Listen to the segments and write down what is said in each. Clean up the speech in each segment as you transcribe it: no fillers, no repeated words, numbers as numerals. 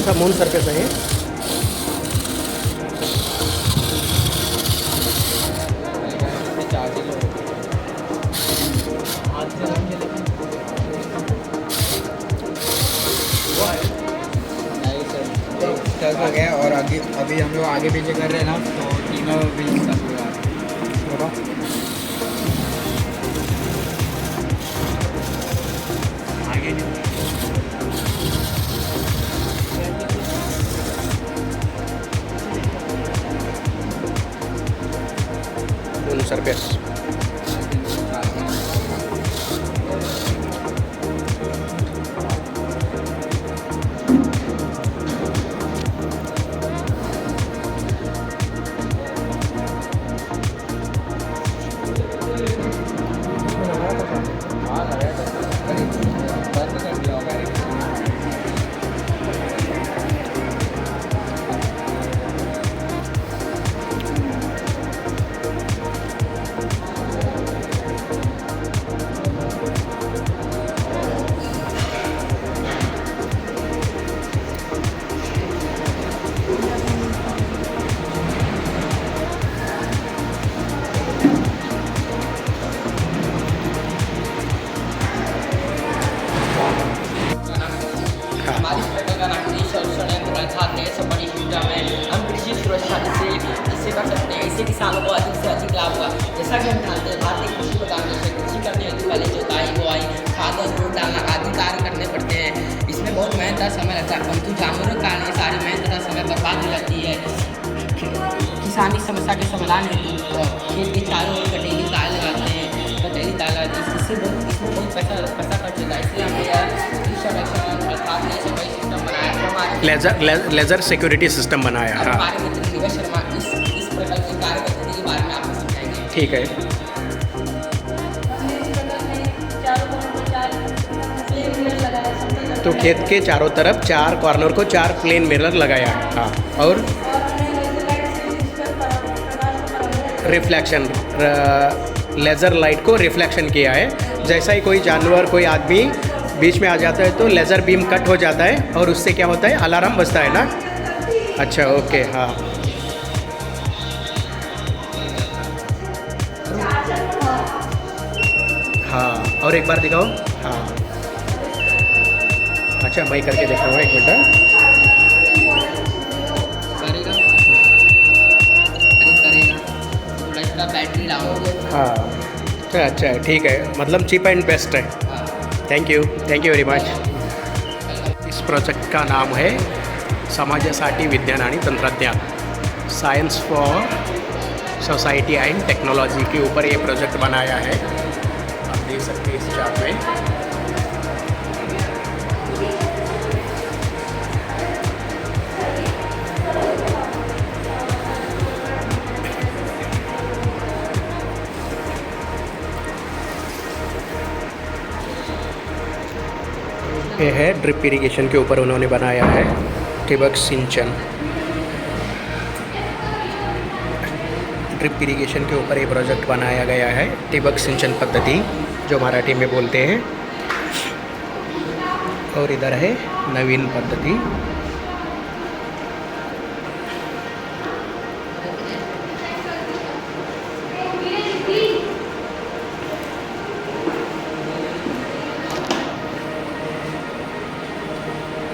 सा moon surface आहे? Stuck हो गया और अभी अभी हम लोग आगे पीछे कर रहे हैं ना, तो तीनों व्हील स्टक हो रहा है। आगे नहीं मून सरफेस। हमारी प्रकल्प का नाम बड़ी सुविधा है। हम कृषि सुरक्षा इससे कर सकते हैं, इससे किसानों को अधिक से अधिक लाभ होगा। जैसा कि हम जानते हैं, भारतीय कृषि प्रधान देश है। कृषि करने हेतु पहले जोताई, बुआई, खाद और बीज डालना आदि कार्य करने पड़ते हैं। इसमें बहुत मेहनत और समय लगता है, परंतु जानवरों के कारण ये सारी मेहनत तथा समय बर्बाद हो जाती है। किसान इस समस्या के समाधान हेतु खेत के चारों ओर कटेली तार लगाते हैं। कटेली तार लगाते हैं, इसमें बहुत पैसा खर्च होता है। इसलिए हमने यह संरक्षण अर्थात सिस्टम बनाया है। हमारे लेज़र सिक्योरिटी सिस्टम बनाया। हाँ, हमारे मित्र नीरज शर्मा इस प्रकल्प की कार्य पद्धति के बारे में आपको समझाएंगे। ठीक है। तो खेत के चारों तरफ 4 कॉर्नर को 4 प्लेन मिरर लगाया। हाँ, और रिफ्लेक्शन, लेज़र लाइट को रिफ्लेक्शन किया है। जैसा ही कोई जानवर, कोई आदमी बीच में आ जाता है तो लेज़र बीम कट हो जाता है और उससे क्या होता है, अलार्म बजता है ना। अच्छा, ओके। हाँ, हाँ, और एक बार दिखाओ। हाँ, अच्छा, मैं करके देख रहा हूँ, 1 मिनट। करेगा थोड़ा इसका बैटरी लाओगे। हाँ, अच्छा, ठीक है, मतलब चीप एंड बेस्ट है। Thank you very much. इस प्रोजेक्ट का नाम है समाजासाठी विज्ञान आणि तंत्रज्ञान, science for society and technology के ऊपर ये प्रोजेक्ट बनाया है। आप देख सकते हैं इस चार्ट में। ये है ड्रिप इरिगेशन के ऊपर उन्होंने बनाया है, ठिबक सिंचन। ड्रिप इरिगेशन के ऊपर ये प्रोजेक्ट बनाया गया है, ठिबक सिंचन पद्धति जो मराठी में बोलते हैं। और इधर है नवीन पद्धति।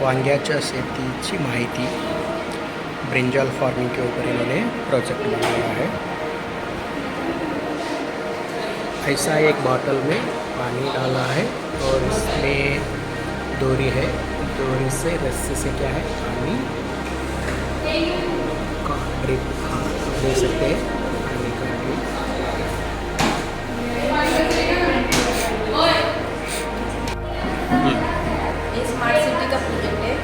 वांग्याच्या शेतीची माहिती, ब्रिंजल फार्मिंग के ऊपर इन्होंने प्रोजेक्ट बनाया है। ऐसा एक बॉटल में पानी डाला है और इसमें डोरी है, डोरी से रस्सी से क्या है, पानी का ड्रिप। हाँ, देख सकते हैं पानी का ड्रिप। स्मार्ट सिटी का प्रोजेक्ट है।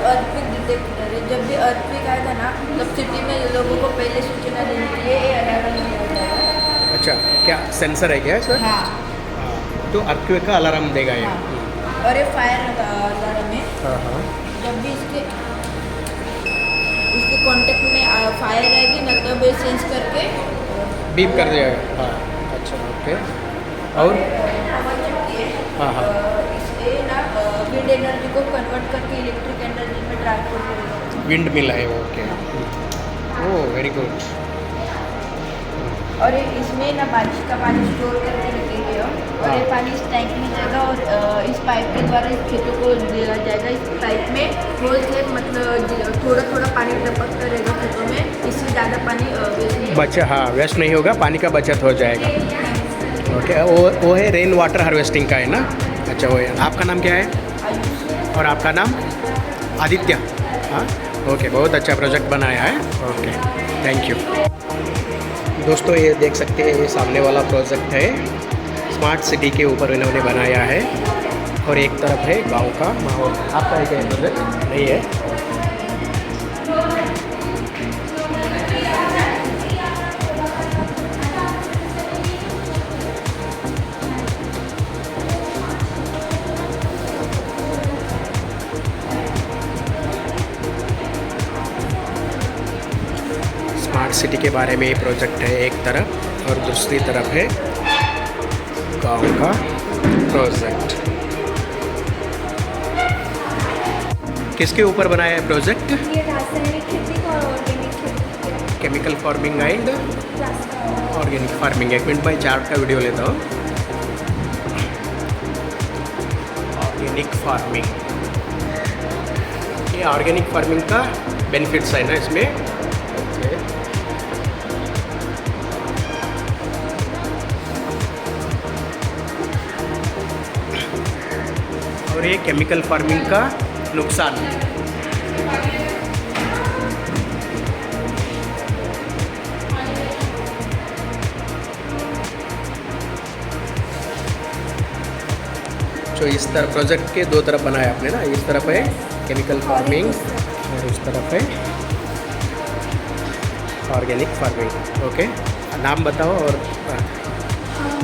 अर्थक्वेक डिटेक्टर है। जब भी अर्थक्वेक आया था ना, तब सिटी में लोगों को पहले सूचना देनी चाहिए, ये अलार्म नहीं होता है। अच्छा, क्या सेंसर है क्या सर? हाँ, तो अर्थक्वेक का अलार्म देगा ये। हाँ। और ये फायर अलार्म है। हाँ, हाँ, जब भी उसके कांटेक्ट में फायर आएगी ना, तब ये सेंस करके बीप कर दिया। हाँ, अच्छा, ओके। और हाँ, हाँ, हाँ, इससे ना विंड एनर्जी को कन्वर्ट करके इलेक्ट्रिक एनर्जी में ट्रांसपोर्ट करेगा। विंड मिल है वो, ओके। Oh very good. और इसमें ना बारिश का पानी स्टोर करके रखेंगे और ये पानी इस टैंक में जाएगा और इस पाइप के द्वारा इस खेतों को दिया जाएगा। इस पाइप में होल से मतलब थोड़ा थोड़ा पानी टपकता रहेगा खेतों में, इससे ज़्यादा पानी वेस्ट नहीं बचा, हाँ वेस्ट नहीं होगा, पानी का बचत हो जाएगा। ओके, वो है रेन वाटर हार्वेस्टिंग का है ना? अच्छा वो है। आपका नाम क्या है? होगा। और आपका नाम? आदित्य। हाँ ओके, बहुत अच्छा प्रोजेक्ट बनाया है। Okay thank you. दोस्तों ये देख सकते हैं, ये सामने वाला प्रोजेक्ट है, स्मार्ट सिटी के ऊपर इन्होंने बनाया है और एक तरफ है गांव का माहौल। आपका है क्या प्रोजेक्ट? नहीं है। स्मार्ट सिटी के बारे में ये प्रोजेक्ट है एक तरफ और दूसरी तरफ है गांव का प्रोजेक्ट। किसके ऊपर बनाया है प्रोजेक्ट? ये रासायनिक खेती और ऑर्गेनिक खेती। Chemical farming and organic farming. 1 minute में चार्ट का वीडियो लेता हूँ। ऑर्गेनिक फार्मिंग, ये ऑर्गेनिक फार्मिंग का बेनिफिट्स है ना इसमें। और ये केमिकल फार्मिंग का नुकसान। तो इस तरह प्रोजेक्ट के 2 तरफ बनाया आपने ना, इस तरफ है केमिकल फार्मिंग और उस तरफ है ऑर्गेनिक फार्मिंग। ओके, नाम बताओ। और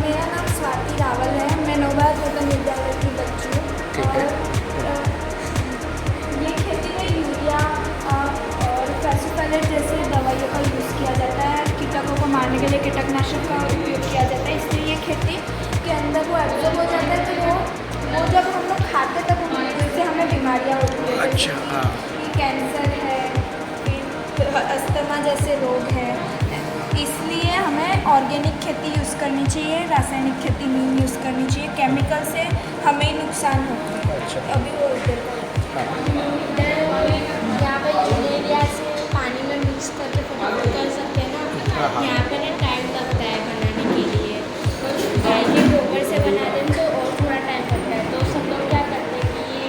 मेरा नाम स्वाति रावल है, मैं नवभारत नूतन विद्यालय की बच्ची हूँ। ठीक है। ये खेती में यूरिया और फैसिफाइलर जैसे दवाइयों का यूज़ किया जाता है। कीटकों को मारने के लिए कीटनाशक का उपयोग किया जाता है, इसलिए ये खेती के अंदर वो एब्जॉर्ब हो जाता है। तो वो जब हम लोग खाते तब उससे हमें बीमारियाँ होती हैं। अच्छा, हाँ। कैंसर है, फिर अस्थमा जैसे रोग हैं। इसलिए हमें ऑर्गेनिक खेती यूज़ करनी चाहिए, रासायनिक खेती नहीं यूज़ करनी चाहिए। केमिकल से हमें ही नुकसान होता है। अच्छा। अभी वो उधर यहाँ पर यूरिया से पानी में मिक्स करके फटाफट कर सकते हैं ना। यहाँ पर ना टाइम लगता है बनाने के लिए, गाय के गोबर से बना दें तो और थोड़ा टाइम लगता है। तो सब लोग क्या करते हैं कि ये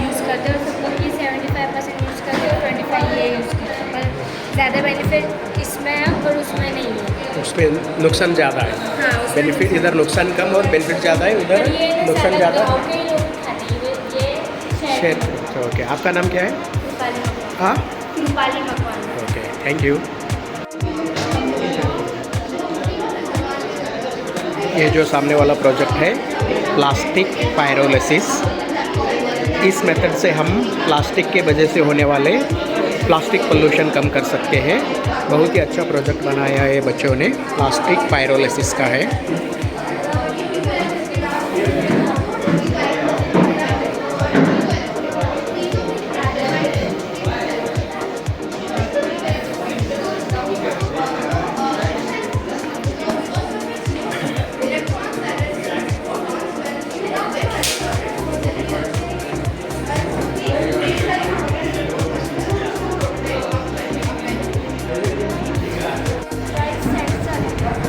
यूज़ करते हैं, और सब लोग ये 75% यूज़ करते हैं और 25 ये यूज़ करते हैं। पर ज़्यादा बेनिफिट इसमें है और उसमें नहीं है। उस पर नुकसान ज़्यादा है। हाँ, उसमें बेनिफिट इधर नुकसान कम और बेनिफिट ज़्यादा है, उधर पर ये नुकसान ज़्यादा। गाँव के ही लोग खाते हैं ये शेयर। ओके, आपका नाम क्या है? रूपाली मकवान। हाँ Rupali Makwan. Okay thank you. ये जो सामने वाला प्रोजेक्ट है प्लास्टिक पायरोलिसिस, इस मेथड से हम प्लास्टिक के वजह से होने वाले प्लास्टिक पोल्यूशन कम कर सकते हैं। बहुत ही अच्छा प्रोजेक्ट बनाया है बच्चों ने, प्लास्टिक पायरोलिसिस का है।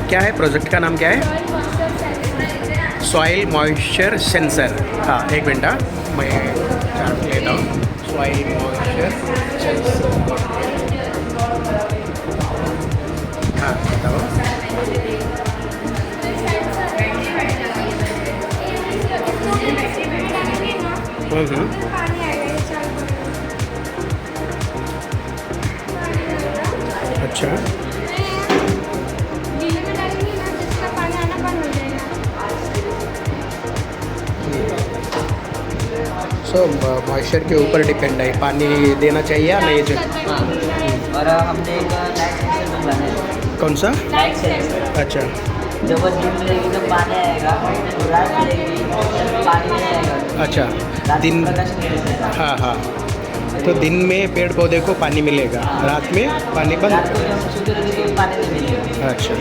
क्या है प्रोजेक्ट का नाम क्या है? Soil moisture sensor. हाँ 1 मिनट, मैं चार्ट लेता हूँ। Soil moisture sensor. हाँ बताओ। अच्छा, सो मॉइस्चर के ऊपर डिपेंड है, पानी देना चाहिए या नहीं? जो और हमने एक लाइट सेंसर भी बनाया। कौन सा? Light sensor. अच्छा, जब वो दिन मिलेगी तो पानी आएगा, रात मिलेगी तो पानी नहीं आएगा। अच्छा रात दिन। प्रकाश नहीं देगा। हाँ हाँ, तो दिन में पेड़ पौधे को पानी मिलेगा, रात में पानी बंद। रात को जब हम सोते रहेंगे तो पानी नहीं मिलेगा। अच्छा,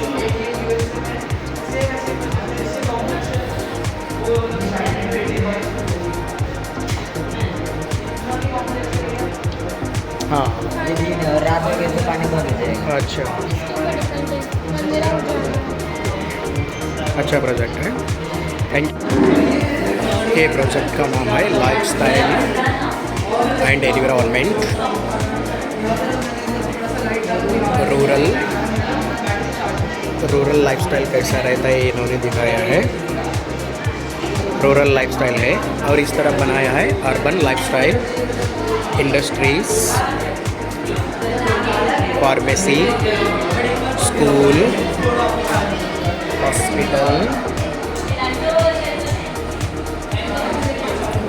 हाँ, दिन और रात में तो पानी बंद हो जाएगा। अच्छा, अच्छा प्रोजेक्ट है, थैंक यू। ये प्रोजेक्ट का नाम है lifestyle and environment rural lifestyle कैसा रहता है इन्होंने दिखाया है। रूरल लाइफस्टाइल है और इस तरह बनाया है urban lifestyle, industries, pharmacy, school, hospital,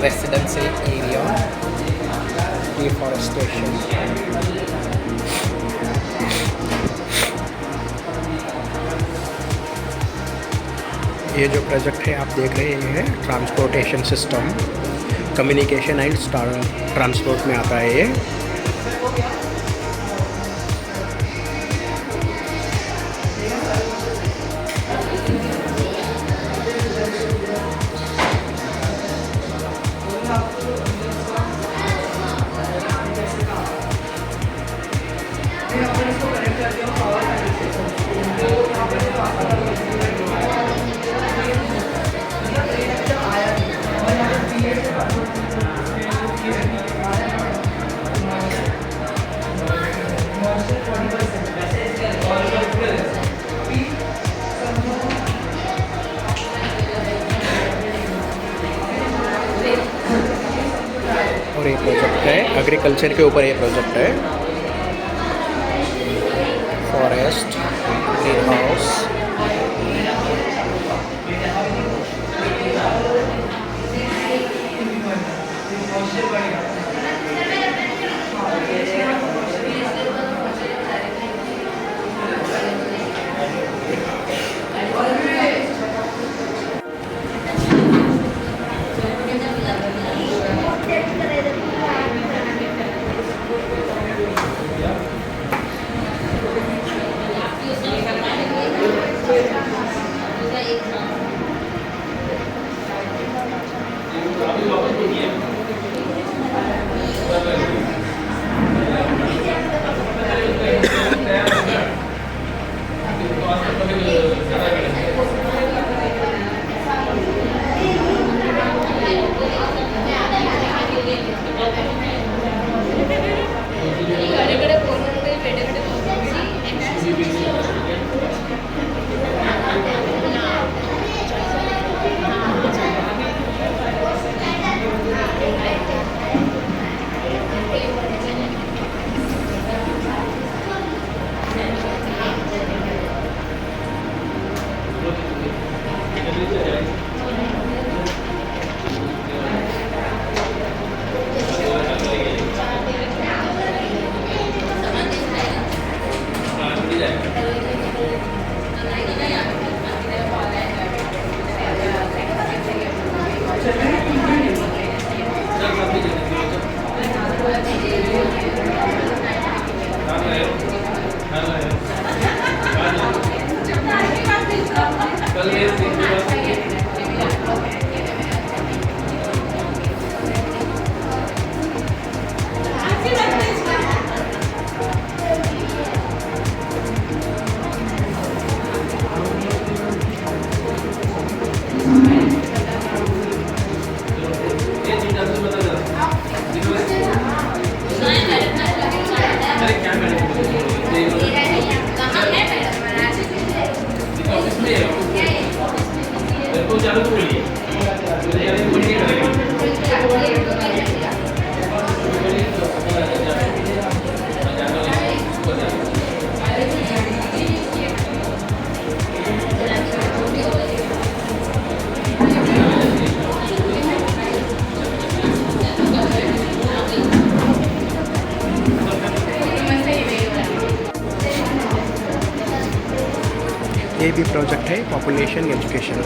residential area, deforestation. ये जो प्रोजेक्ट है आप देख रहे हैं transportation system, communication and transport में आता है ये। और ये प्रोजेक्ट है एग्रीकल्चर के ऊपर, ये प्रोजेक्ट है फॉरेस्ट, ग्रीन हाउस। ये भी प्रोजेक्ट है पॉपुलेशन एजुकेशन।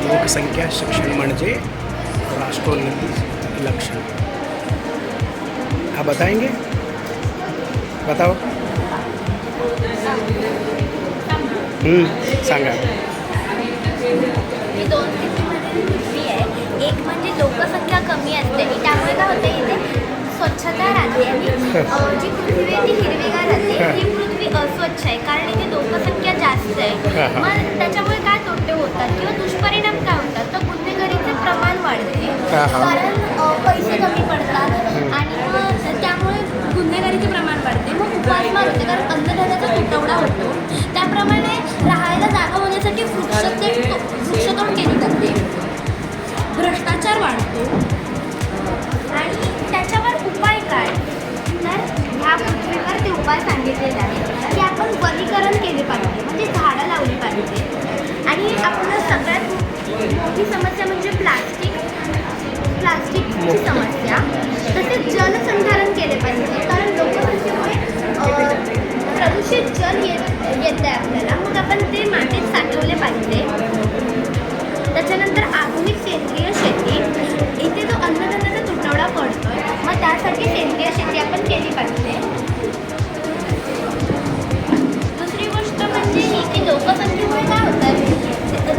लोकसंख्या शिक्षण म्हणजे राष्ट्रोन्नती लक्षण. आप बताएंगे? बताओ. सांगा. ही दोन स्थितीमध्ये पृथ्वी आहे. एक म्हणजे लोकसंख्या कमी असते त्यामुळे काय होतं इथे स्वच्छता राहते आणि जी पृथ्वी आहे ती हिरवीगार राहते. ही पृथ्वी अस्वच्छ आहे कारण इथे लोकसंख्या जास्त आहे. मग त्याच्यामुळे काय तोटे होतात किंवा दुष्परिणाम काय होतात तर गुन्हेगारीचे प्रमाण वाढते कारण पैसे कमी पडतात आणि मग त्यामुळे गुन्हेगारीचे प्रमाण वाढते. मग उपासमार होते कारण अन्नधान्याचा तुटवडा होतो. त्याप्रमाणे राहायला जागा होण्यासाठी वृक्षतोड केली जाते. भ्रष्टाचार वाढतो आणि त्याच्यावर उपाय काय तर ह्या पृथ्वीवर ते उपाय सांगितलेले आहेत की आपण वनीकरण केले पाहिजे म्हणजे झाडं लावली पाहिजे. आणि आपलं सगळ्यात मोठी समस्या म्हणजे प्लास्टिकची समस्या. तसेच जलसंधारण केले पाहिजे कारण लोकसंख्येमुळे प्रदूषित जल येत आहे आपल्याला. मग आपण ते मातीत साठवले पाहिजे. त्याच्यानंतर आधुनिक सेंद्रिय शेती. इथे जो अन्नधान्याचा तुटवडा पडतोय मग त्यासाठी सेंद्रिय शेती आपण केली पाहिजे. दुसरी गोष्ट म्हणजे ही की लोकसंख्येमुळे काय होतं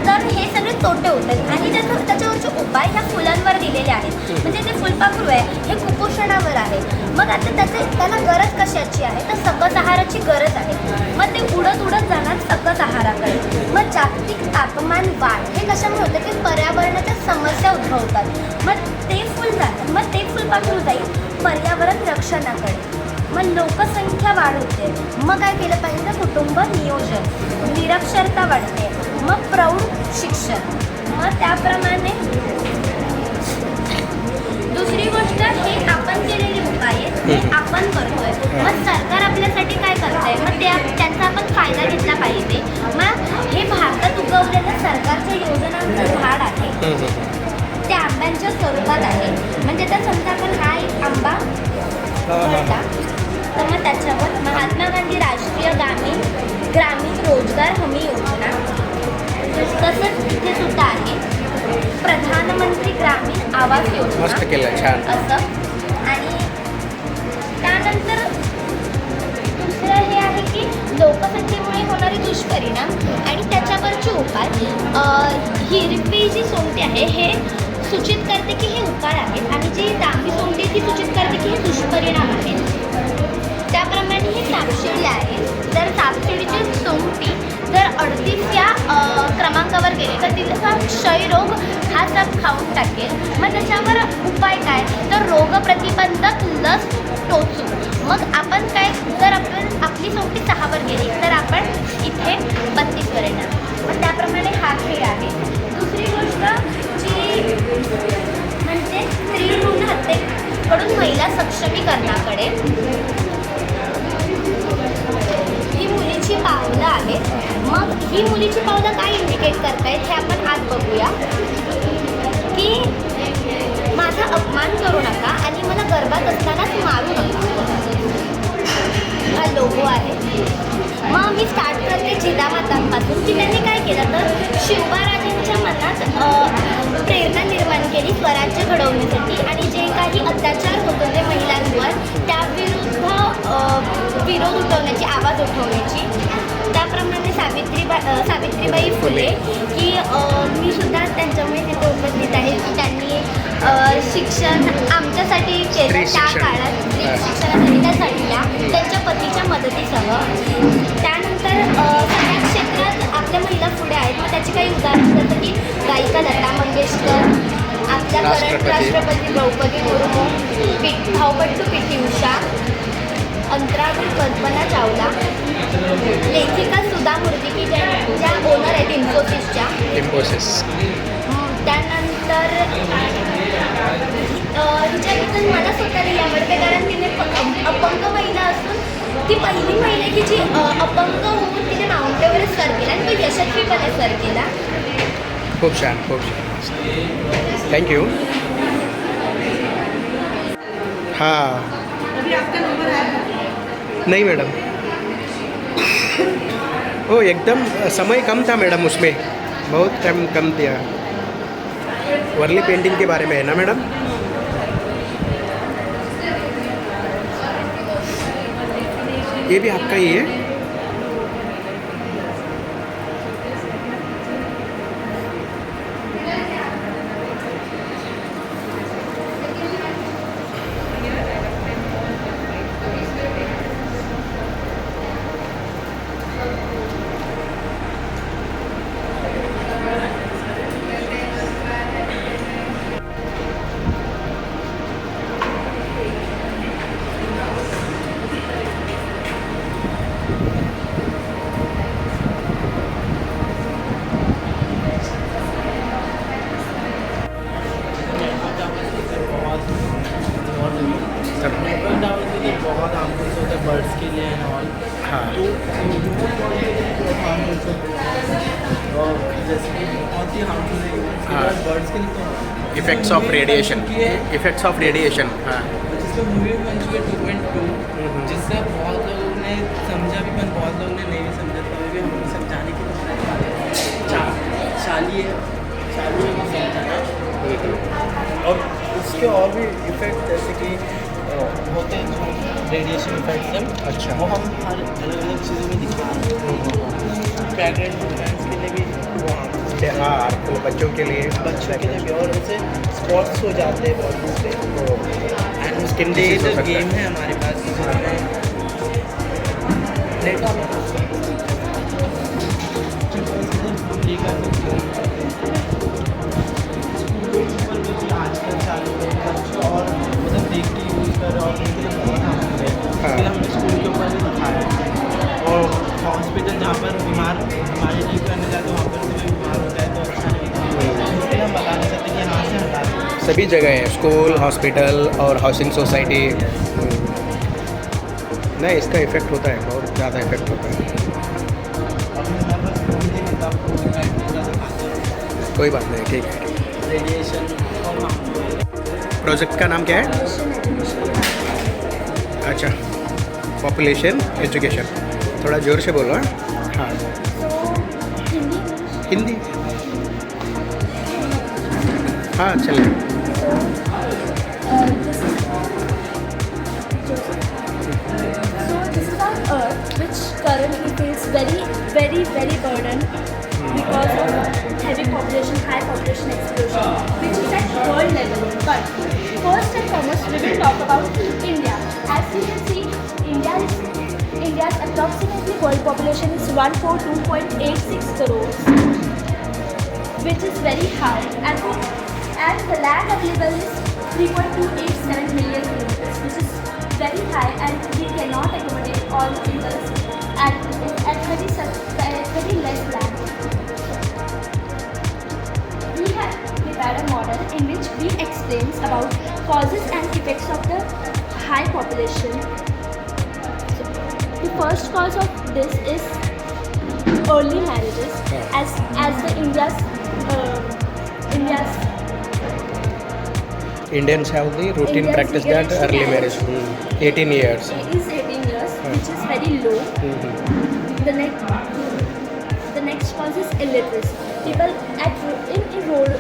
तर हे सगळे तोटे होतात आणि त्याच्यावरचे उपाय ह्या फुलांवर दिलेले आहेत. म्हणजे ते फुलपाखरू आहे हे कुपोषणावर आहे. मग आता त्याला गरज कशाची आहे तर सकस आहाराची गरज आहे. मग ते उडत उडत जाणार सकस आहाराकडे. मग जागतिक तापमान वाढ हे कशामुळे होतं की पर्यावरणाच्या समस्या उद्भवतात. मग ते फुल जातं मग ते फुलपाखरू जाईल पर्यावरण रक्षणाकडे. मग लोकसंख्या वाढ होते मग काय केलं पाहिजे तर कुटुंब नियोजन. निरक्षरता वाढते मग प्रौढ शिक्षण. मग त्याप्रमाणे दुसरी गोष्ट हे आपण केलेले उपाय आहेत हे आपण करतोय. मग सरकार आपल्यासाठी काय करतंय मग त्यांचा आपण फायदा घेतला पाहिजे. मग हे भारतात उगवलेलं सरकारच्या योजनांचं झाड आहे ते आंब्यांच्या स्वरूपात आहे. म्हणजे आता समजा आपण हा एक आंबा भरला तर मग त्याच्यावर महात्मा गांधी राष्ट्रीय ग्रामीण रोजगार हमी योजना तसंच इथे सुद्धा आहे प्रधानमंत्री ग्रामीण आवास योजना मस्त केलं छान असं. आणि त्यानंतर दुसरं हे आहे की लोकसंख्येमुळे होणारे दुष्परिणाम आणि त्याच्यावरचे उपाय. हिरवी जी सोंगटी आहे हे सूचित करते की हे उपाय आहेत आणि जी तांबी सोंगटी ती सूचित करते की हे दुष्परिणाम आहेत. त्याप्रमाणे ही सापशिडी आहे. जर सापशिडीची सोंगटी जर 38 या क्रमांकावर गेली तर तिचा क्षयरोग हा सब खाऊन टाकेल. मग त्याच्यावर उपाय काय तर रोगप्रतिबंधक लस टोचू. मग आपण काय जर आपली सोंगटी 6वर गेली तर आपण इथे 32वर येणार. मग त्याप्रमाणे हा खेळ आहे. दुसरी गोष्ट जी म्हणजे स्त्री भ्रूण हत्येकडून महिला सक्षमीकरणाकडे. ही मुलीची पावलं आहेत. मग ही मुलीची पावलं काय इंडिकेट करतायत हे आपण आज बघूया की माझा अपमान करू नका आणि मला गर्भात असतानाच मारू नका. हा लोगो आहे. मग मी स्टार्ट करते जिजामातांपासून की त्यांनी काय केलं तर शिवबाराजांच्या मनात प्रेरणा निर्माण केली स्वराज्य घडवण्यासाठी आणि जे काही अत्याचार होत होते महिलांवर त्याविरुद्ध विरोध उठवण्याची आवाज उठवण्याची. त्याप्रमाणे सावित्रीबाई फुले की मी सुद्धा त्यांच्यामुळे तिथे उपस्थित आहे की त्यांनी शिक्षण आमच्यासाठी केलं स्त्री त्या शिक्षण. काळात स्त्री शिक्षणासाठी त्या चढल्या त्यांच्या पतीच्या मदतीसह. त्यानंतर सगळ्या क्षेत्रात आपल्या महिला पुढे आहेत. मग त्याची काही उदाहरणं जसं की गायिका लता मंगेशकर, आपल्या करंट राष्ट्रपती द्रौपदी मुर्मू, धावपट्टू पी.टी. उषा, अंतराळवीर कल्पना चावला, लेखिका सुधा मूर्ती की ज्या ओनर आहेत इन्फोसिसच्या. इन्फोसिस. त्यानंतर हिच्याबद्दल मला स्वतःला आवडते कारण तिने अपंग महिला असून ती पहिली महिला की जी अपंग होऊन तिने माउंट एव्हरेस्ट सर केला आणि तो यशस्वीपणे सर केला. खूप छान, खूप छान. थँक्यू. हाँ नहीं मैडम, ओ एकदम समय कम था मैडम, उसमें बहुत कम दिया. वर्ली पेंटिंग के बारे में है ना मैडम? ये भी आपका ही है? बहुत हार्मफुल होता है बर्ड्स के लिए एंड ऑल. हाँ. तो और जैसे कि बहुत ही हार्मफुल है बर्ड्स के लिए. तो effects of radiation. Effects of radiation. हाँ. जिसमें मूवी बन चुकी है 2.2, जिससे बहुत लोगों ने समझा भी पर बहुत लोगों ने नहीं भी समझा. तो भी हम समझाने की कोशिश कर रहे हैं. चालिए को समझाना. और उसके और भी इफेक्ट जैसे कि होते हैं जो रेडिएशन इफेक्ट्स हैं. अच्छा. वो हम हर अलग अलग चीज़ों में दिखा रहे हैं. प्रेगनेंट वुमेन्स के लिए भी वो हाँ, तो बच्चों के लिए भी और उनसे स्पॉट्स हो जाते हैं बॉडी पे. एंड स्किन डिजीज हो सकता है. गेम है हमारे पास आजकल चालू है और मतलब देख के यूज़ कर रहे और उनके लिए बहुत हार्मफुल है. इसलिए हमने स्कूल के ऊपर भी दिखाया है. और हॉस्पिटल जहाँ पर बीमारी ठीक करने जाते हैं वहाँ पर कोई बीमार होता है तो अच्छा नहीं होता. इसलिए हम बता नहीं सकते कि यहाँ से हटा दें. सभी जगह है, स्कूल, हॉस्पिटल और हाउसिंग सोसाइटी. नहीं, इसका इफेक्ट होता है, बहुत ज़्यादा इफेक्ट होता है. कोई बात नहीं, ठीक है. रेडिएशन और प्रोजेक्ट का नाम क्या है? अच्छा, पॉपुलेशन एजुकेशन. थोड़ा ज़ोर से बोलो. हाँ. हिंदी. हाँ चलिए. This is our Earth, which currently feels very burdened because of heavy population, high population explosion, which is at world level. But first and foremost, we will talk about India. As you can see, India's approximately world population is 142.86 crores, which is very high, and the land available is 3.287 million kilometers, which is very high, and we cannot accommodate all people at very less land. We have prepared a model in which we explains about causes and effects of the high population. So, the first cause of this is early marriages, as the India's Indians have the routine Indians practice get that early marriage. 18 years. is 18 years, which is very low. The next cause is illiteracy. People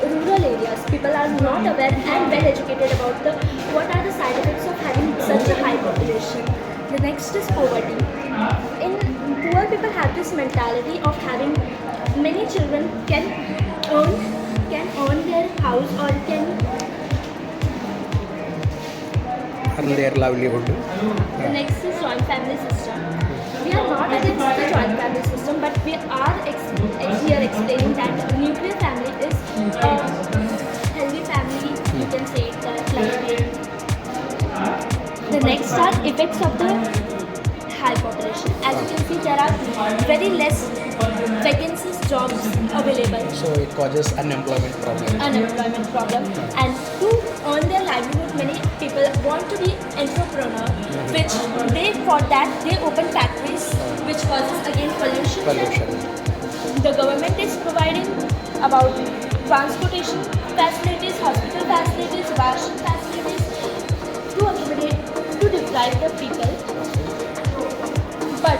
in rural areas, people are not aware and well educated about what are the side effects of having such a high population. The next is poverty. In poor people have this mentality of having many children can own their house or can earn their livelihood. The next is joint family system. We are not against the joint family system, but we are here explaining that nuclear family is a healthy family. You can say that like the next are effects of the high population. As you can see, there are very less vacancies, jobs available. So it causes unemployment problem. And to earn their livelihood, many people want to be entrepreneur, which for that they open factories, which causes again pollution. The government is providing about transportation facilities, hospital facilities, washing facilities to accommodate, to deprive the people. But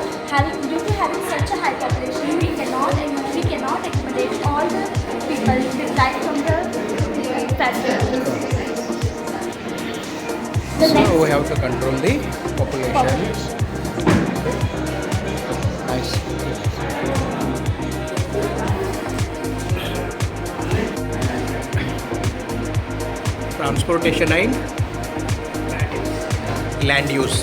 due to having such a high population, we cannot accommodate all the people deprived from the facilities. The So next we have to control the population. Nice. Transportation and land use.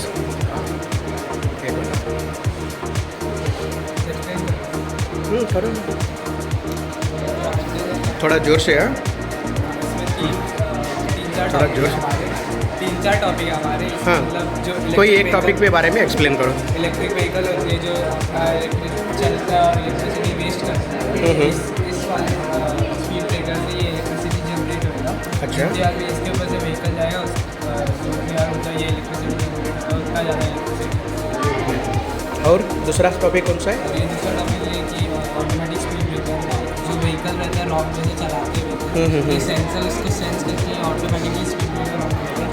करो थोड़ा जोर से हाँ थोड़ा जोर से 3-4 topic हमारे हाँ मतलब जो कोई एक टॉपिक के बारे में एक्सप्लेन करो. इलेक्ट्रिक व्हीकल होती है जो चलता है और इलेक्ट्रिसिटी वेस्ट करता है. इस वाले स्पीड ब्रेकर से ये इलेक्ट्रिसिटी जनरेट होगा. अच्छा. जितने आगे इसके ऊपर से व्हीकल जाएगा उसमें यार होता है ये इलेक्ट्रिसिटी जनरेट होता है उतना ज़्यादा इलेक्ट्रिसिटी. और दूसरा टॉपिक कौन सा है? और ये दूसरा टॉपिक है कि ऑटोमेटिक स्पीड ब्रेकर जो व्हीकल रहता है रॉन्ग वे से चलाते हुए ये सेंसर उसको सेंस करके ऑटोमेटिकली स्पीड ब्रेकर ऑन करेगा.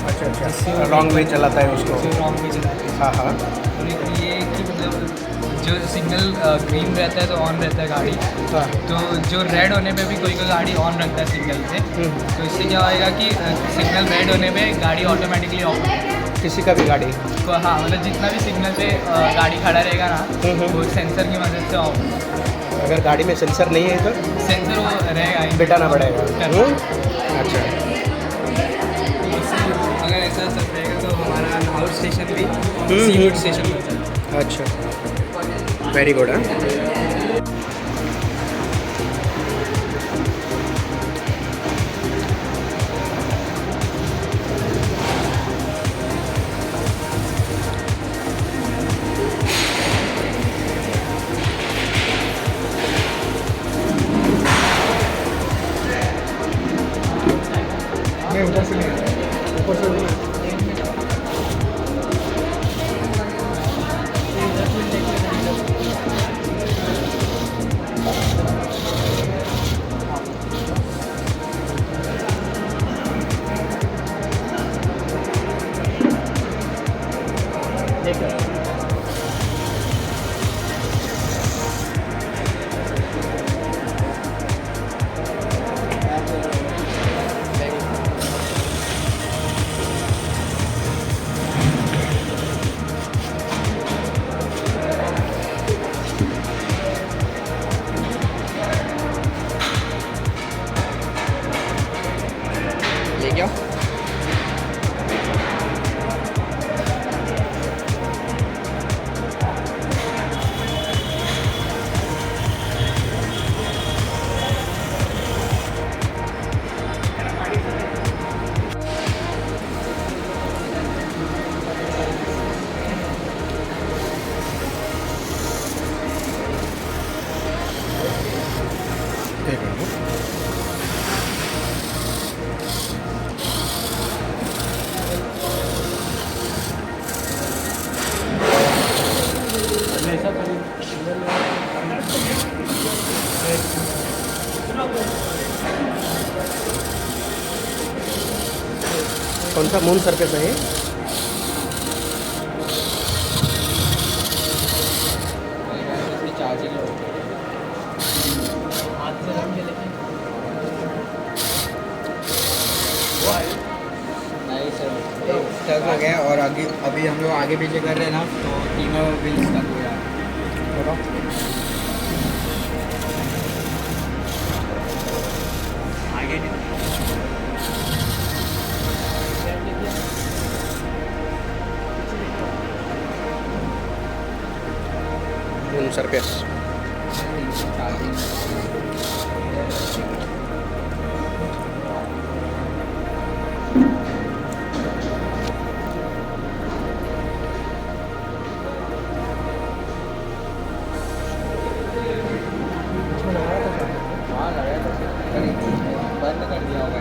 अच्छा रॉन्ग वे चलाता है उसको. रॉन्ग वे चलाते हैं. हाँ हाँ. और ये कि मतलब जो सिग्नल ग्रीन रहता है तो ऑन रहता है गाड़ी. हाँ. तो जो रेड होने पे भी कोई गाड़ी ऑन रखता है सिग्नल से. तो इससे क्या होएगा कि सिग्नल रेड होने पे गाड़ी ऑटोमेटिकली ऑफ किसी का भी गाड़ी. तो हाँ मतलब जितना भी सिग्नल पे गाड़ी खड़ा रहेगा ना वो सेंसर की मदद से ऑफ. अगर गाड़ी में सेंसर नहीं है तो सेंसर वो रहेगा ही. बिठाना पड़ेगा. अच्छा. अगर ऐसा सब रहेगा तो हमारा आउट स्टेशन भी सी गुड स्टेशन बन जाएगा. अच्छा वेरी गुड. हाँ ऊपर से कौन सा मून सरफेस है? स्टक हो गया और आगे अभी हम लोग आगे पीछे कर रहे हैं ना तो तीनों व्हील्स स्टक हो रहा है. सर्फेस बंद कर दिया होगा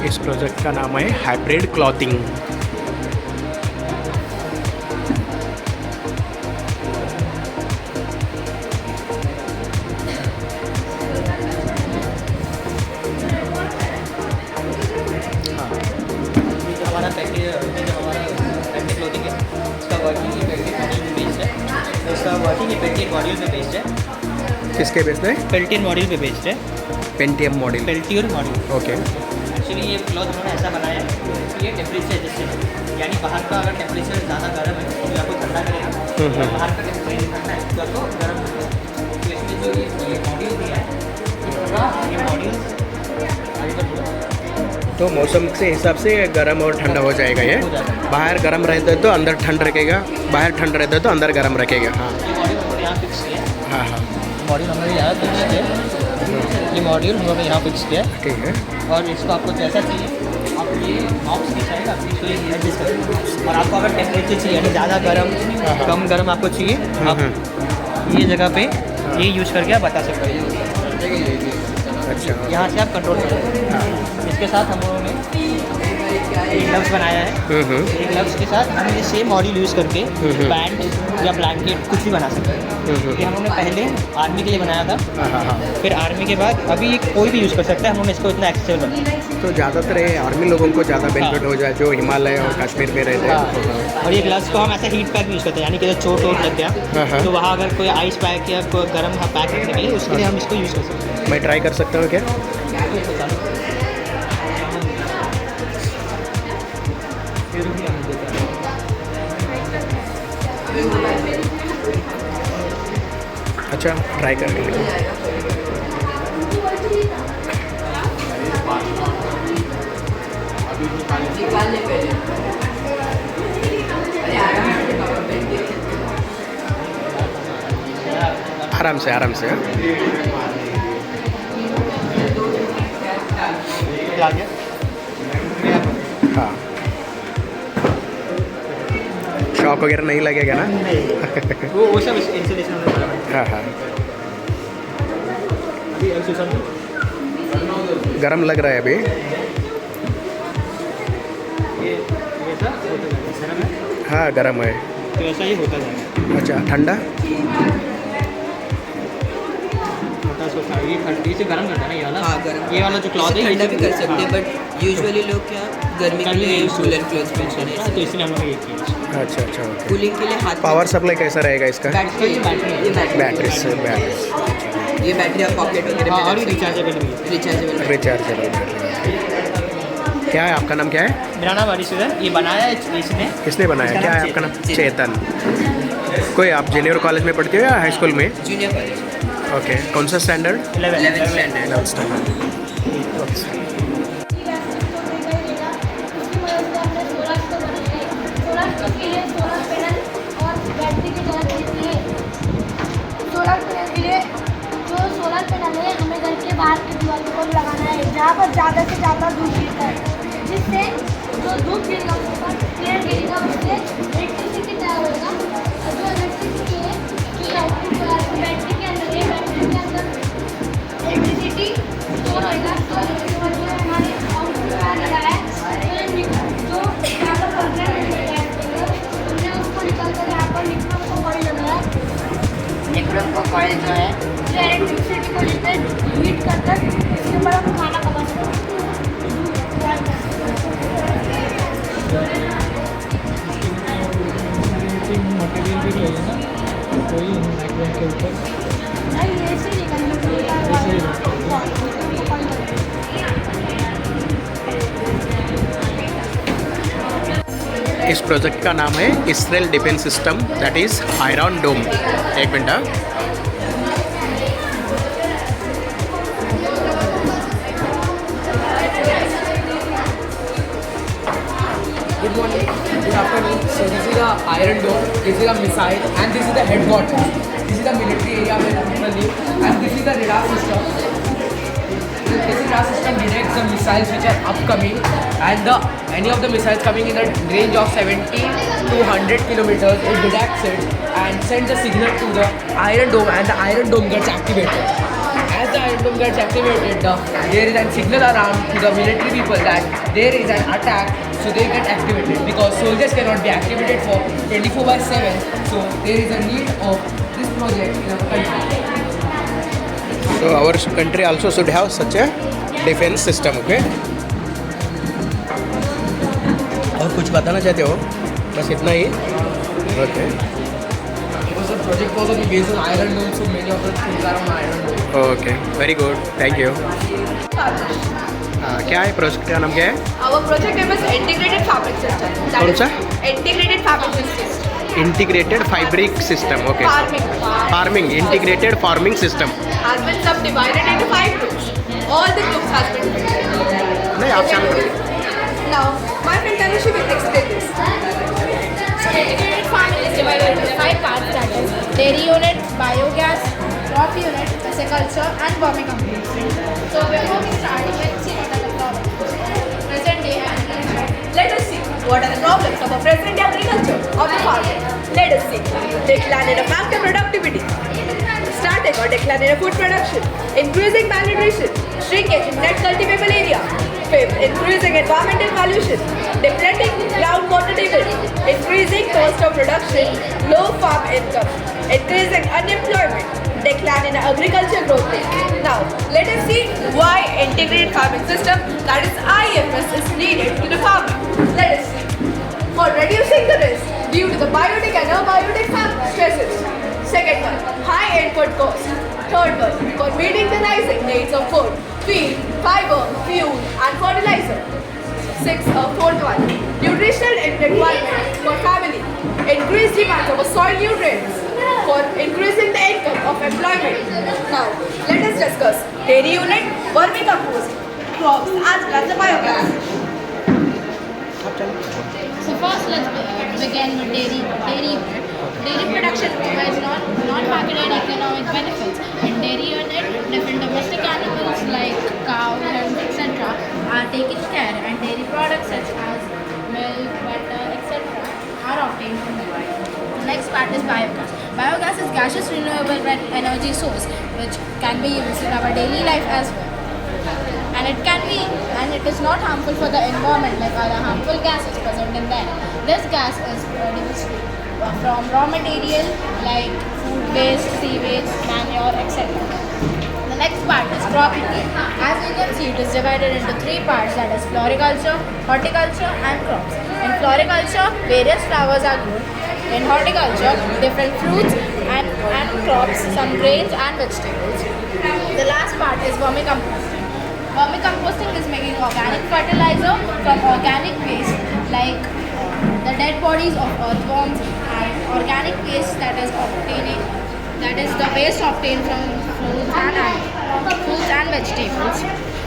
इस प्रोजेक्ट का नाम है हाइब्रिड क्लॉथिंग। हमारा पैकेज हमारा पैकेज क्लोथिंग है, इसका वर्किंग इफेक्टिव मॉड्यूल पे बेस्ड है। इसका वर्किंग इफेक्टिव मॉड्यूल पे बेस्ड है। किसके बेस्ड है? पेल्टियर मॉड्यूल पे बेस्ड है। Pentium model. Peltier module. Okay. Actually ये क्लॉथ उन्होंने ऐसा बनाया है कि ये टेम्परेचर एडजस्टेबल है, यानी बाहर का अगर टेम्परेचर ज़्यादा गर्म है तो आपको ठंडा करेगा, और बाहर का टेम्परेचर ठंडा है तो आपको गर्म करेगा। तो इसमें जो ये मॉड्यूल दिया है, ये मॉड्यूल तो मौसम के हिसाब से गर्म और ठंडा हो जाएगा ये। हो जाएगा। बाहर गर्म रहता है तो अंदर ठंड रखेगा, बाहर ठंड रहता है तो अंदर गर्म रखेगा। हाँ ये मॉड्यूल हमारे यहाँ फिक्स किया है। हाँ हाँ मॉड्यूल हमारे यहाँ फिक्स किया है। ये मॉड्यूल हमने यहाँ फिक्स किया है, ठीक है। और इसको आपको जैसा चाहिए आप ये नॉब्स की चाहिए आप इसको एडजस्ट करें। और आपको अगर टेम्परेचर चाहिए यानी ज़्यादा गर्म कम गर्म आपको चाहिए, आप ये जगह पे ये यूज़ करके आप बता सकते हैं। अच्छा यहाँ से आप कंट्रोल करें। इसके साथ हम लोगों ने एक ग्लव्स बनाया है। एक ग्लव्स के साथ हम ये सेम मॉड्यूल यूज़ करके पैंट या ब्लैंकेट कुछ भी बना सकते हैं। ये हम लोगों ने पहले आर्मी के लिए बनाया था, फिर आर्मी के बाद अभी ये कोई भी यूज़ कर सकता है। हम लोगों ने इसको इतना एक्सेसिबल बनाया। तो ज़्यादातर ये आर्मी लोगों को ज़्यादा बेनिफिट हो जाए जो हिमालय और कश्मीर में रहते हैं। और ये ग्लव्स को हम ऐसा हीट पैक भी यूज़ करते हैं, यानी कि अगर चोट वोट लग गया तो वहाँ अगर कोई आइस पैक या कोई गर्म पैक रखने के लिए उसके लिए हम इसको यूज़ कर सकते हैं। मैं ट्राई कर सकता हूँ क्या? अच्छा ट्राई कर लेंगे। आराम से आराम से। हाँ शॉक वगैरह नहीं लगेगा ना? वो सब इंसुलेशन में। हाँ हाँ गरम लग रहा है अभी। हाँ गरम है। तो ऐसा ही होता जाएगा। अच्छा ठंडा? ये ठंडी से गर्म करता है ना ये वाला। हाँ गर्म। ये वाला जो क्लॉथ है ठंडा भी कर सकते हैं, बट यूजुअली लोग क्या गर्मी के लिए कूलर क्लॉथ पहनते हैं। तो इसलिए हम लोग ये किया। अच्छा अच्छा ओके। कूलिंग के लिए हाथ पावर सप्लाई कैसा रहेगा इसका? बैटरी से ये बैटरी आप पॉकेट वगैरह में और ये रिचार्जेबल भी है। Rechargeable rechargeable. क्या है आपका नाम क्या है? मेरा नाम हरीश है। ये बनाया है इसने। किसने बनाया? क्या है आपका नाम? चेतन। कोई आप जूनियर कॉलेज में पढ़ते हो या हाई स्कूल में? जूनियर कॉलेज ओके कौन सा standard? 11th standard. 11th standard. Solar panel है हमें घर के बाहर की दीवारों पर लगाना है जहाँ पर ज़्यादा से ज़्यादा धूप गिरता है, जिससे जो धूप गिरेगा उसके ऊपर क्लियर गिरेगा, उससे इलेक्ट्रिसिटी तैयार होगा। और जो इलेक्ट्रिसिटी है जो आउटपुट बैटरी के अंदर है, बैटरी के अंदर इलेक्ट्रिसिटी स्टोर होगा। स्टोर होने के बाद जो हमारे आउटपुट तैयार लगा है जो यहाँ पर 15 मिनट हमने उसको निकाल कर यहाँ पर लिखना को बड़ी लग रहा है। कॉइल जो है जो इलेक्ट्रिसिटी को जितने हीट करता है उसके ऊपर हम खाना पका सकते हैं। मटेरियल भी चाहिए ना कोई माइक्रोवेव के ऊपर नहीं ऐसे नहीं इस प्रोजेक्ट का नाम है Israel defence system, that is iron dome. एक मिनट। Good morning, good afternoon. So this is the Iron Dome, this is a missile, and this is the headquarters. This is the military area where people live, and this is the radar system. This radar system detects the missiles which are upcoming, and any of the missiles coming in a range of 70 to 100 kilometers, it detects it and sends a signal to the Iron Dome, and the Iron Dome gets activated. As the Iron Dome gets activated, there is a signal around to the military people that there is an attack, so they get activated because soldiers cannot be activated for 24/7. So there is a need of this project in our country. So our country also should have such a defense system, okay? और कुछ बताना चाहते हो? बस इतना ही? Okay. Because the project was based on Iron Dome, so many of the things are on Iron Dome. Okay, very good. Thank you. क्या है project का नाम क्या है? Our project name is Integrated Fabric System. That कौन is सा? Integrated Fabric System. Integrated fabric system, okay. Farming, integrated farming system. Has been subdivided into 5 groups. All the groups has been filled. नहीं, आप चालू करिए। Now, my friend Tanushi will explain this. So integrated farming is divided into 5 parts, that is dairy unit, biogas, crop unit, pisciculture and vermicomposting. So before we start, let's see what are the problems. Present day agriculture. Let us see what are the problems of a present day agriculture of the farmer. Let us see. Decline in a factor productivity. Static or decline in a food production. Increasing malnutrition. Shrinkage in net cultivable area. Fifth, increasing environmental pollution. Depleting groundwater table. Increasing cost of production. Low farm income. Increasing unemployment. Decline in agriculture growth rate. Now, let us see why integrated farming system, that is IFS, is needed to the farmer. Let us see. For reducing the risk due to the biotic and abiotic stresses. Second one, high input cost. Third one, for meeting the rising needs of food, feed, fiber, fuel and fertilizer. Fourth one, nutritional requirement for family. Increased demand of soil nutrients for increasing the income of employment. Now, let us discuss dairy unit, vermicompost, crops as well as the biogas. So first let's begin with dairy unit. Dairy production provides non-marketed economic benefits. In dairy unit, different domestic animals like cow, hens, etc. are taken care, and dairy products such as milk, butter, etc. are obtained from the dairy. The next part is biogas. Biogas is gaseous renewable energy source which can be used in our daily life as well. And it is not harmful for the environment like other harmful gases present in there. This gas is produced from raw material like food waste, sewage, manure, etc. The next part is crop unit. As you can see, it is divided into 3 parts, that is floriculture, horticulture and crops. In floriculture, various flowers are grown. In horticulture, different fruits and crops, some grains and vegetables. The last part is vermicomposting. Vermicomposting is making organic fertilizer from organic waste like the dead bodies of earthworms and organic waste that is the waste obtained from fruits and vegetables.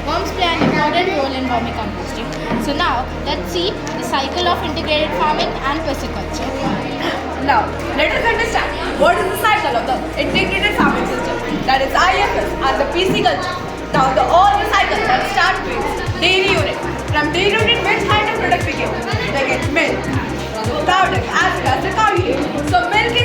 Worms play an important role in vermicomposting. So now let's see the cycle of integrated farming and pisciculture. Now, let us understand what is the cycle of the integrated farming system, that is IFS and the pisciculture. Now, all the cycles that start with dairy unit. From dairy unit, which kind of product we get? They get milk, powder, as well as the cow unit. So, milk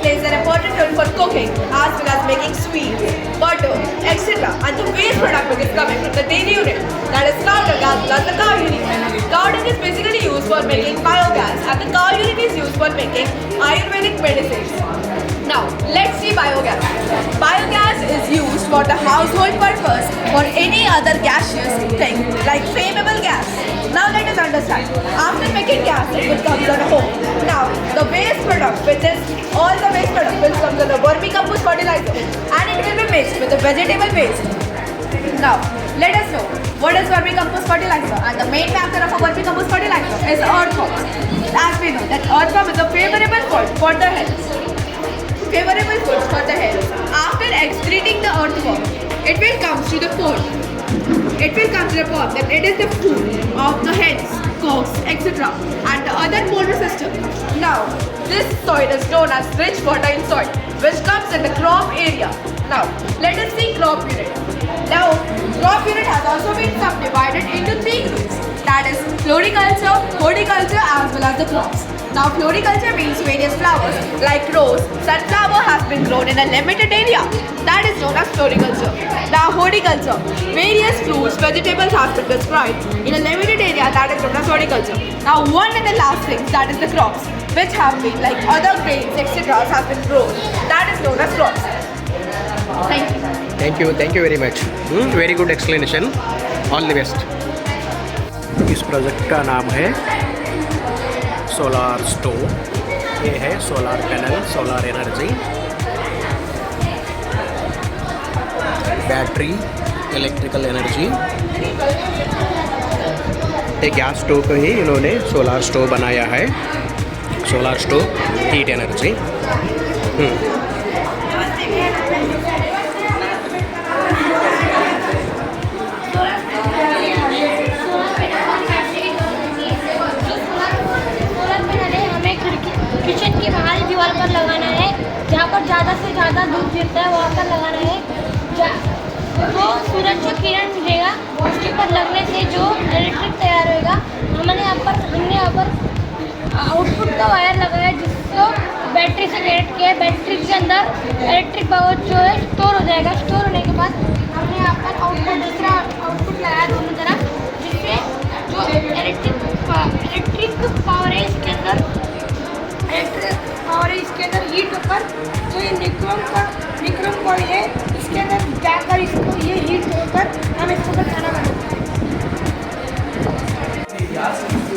plays an important role for cooking as well as making sweets, butter, etc. And the waste product is coming from the dairy unit, that is cow dung as well as the cow unit. Cow dung is basically used for making biogas and the cow unit is used for making Ayurvedic medicines. Now, let's see biogas. Biogas is used for the household purpose or any other gaseous thing like flammable gas. Now let us understand. After making gas, it will come to the home. Now, the waste product, which is all the waste product, will come to the vermicompost fertilizer and it will be mixed with the vegetable waste. Now, let us know what is vermicompost fertilizer, and the main factor of a vermicompost fertilizer is earthworms. As we know that earthworm is a favorable food for the health. Favorable food for the health. After excreting the earthworm, it will come to the pond. It will come to the pond that it is the food of the hens, cocks, etc. and the other poultry system. Now, this soil is known as rich water in soil, which comes in the crop area. Now, let us see crop unit. Now, crop unit has also been subdivided into 3 groups. That is floriculture, horticulture as well as the crops. Now, floriculture means various flowers like rose, sunflower has been grown in a limited area. That is known as floriculture. Now, horticulture, various fruits, vegetables has been described in a limited area. That is known as horticulture. Now, one and the last thing, that is the crops, which have been like other grains, etc. has been grown. That is known as crops. Thank you. Thank you very much. Very good explanation. All the best. इस project का नाम है solar stove. ये है solar panel, solar energy, battery, electrical energy. ये gas stove को ही इन्होंने solar stove बनाया है. Solar stove, heat energy. Kitchen की बाहरी दीवार पर लगाना है, जहाँ पर ज़्यादा से ज़्यादा धूप गिरता है वहाँ पर लगाना है. तो सूरज जो किरण मिलेगा उसके ऊपर लगने से जो इलेक्ट्रिक तैयार होएगा. हमने यहाँ पर आउटपुट का वायर लगाया जिसको बैटरी से कनेक्ट किया है. बैटरी के अंदर इलेक्ट्रिक पावर जो है स्टोर हो जाएगा. स्टोर होने के बाद हमने यहाँ पर दूसरा आउटपुट लगाया दोनों तरफ, जिससे जो इलेक्ट्रिक पावर है इसके अंदर हीट होकर जो ये निक्रोम कॉइल है इसके अंदर जाकर इसको ये हीट होकर हम इसके ऊपर खाना बनाते हैं.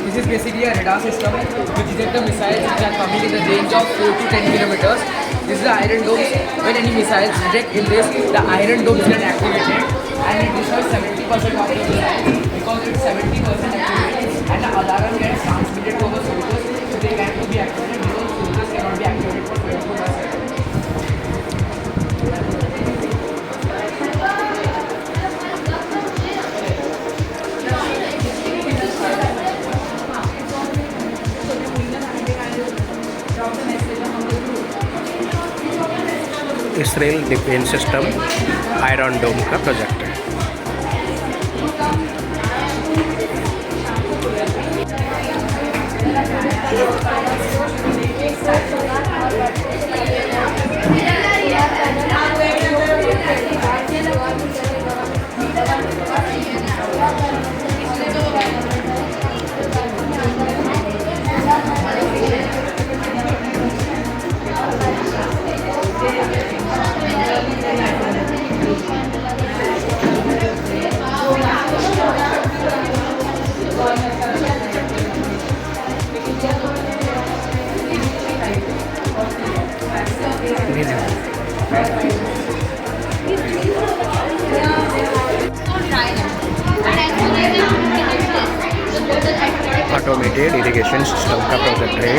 This is basically a radar system which detects the missiles which are coming in the range of 4 to 10 kilometers. This is the iron dome. When any missiles detect in this, the iron dome is activated and it destroys 70% of the missiles because it's 70% activated and the alarm gets transmitted to the soldiers so they have to be activated because soldiers cannot be activated for 24 hours. Israel defence system iron dome का project है. Automated irrigation system का project है.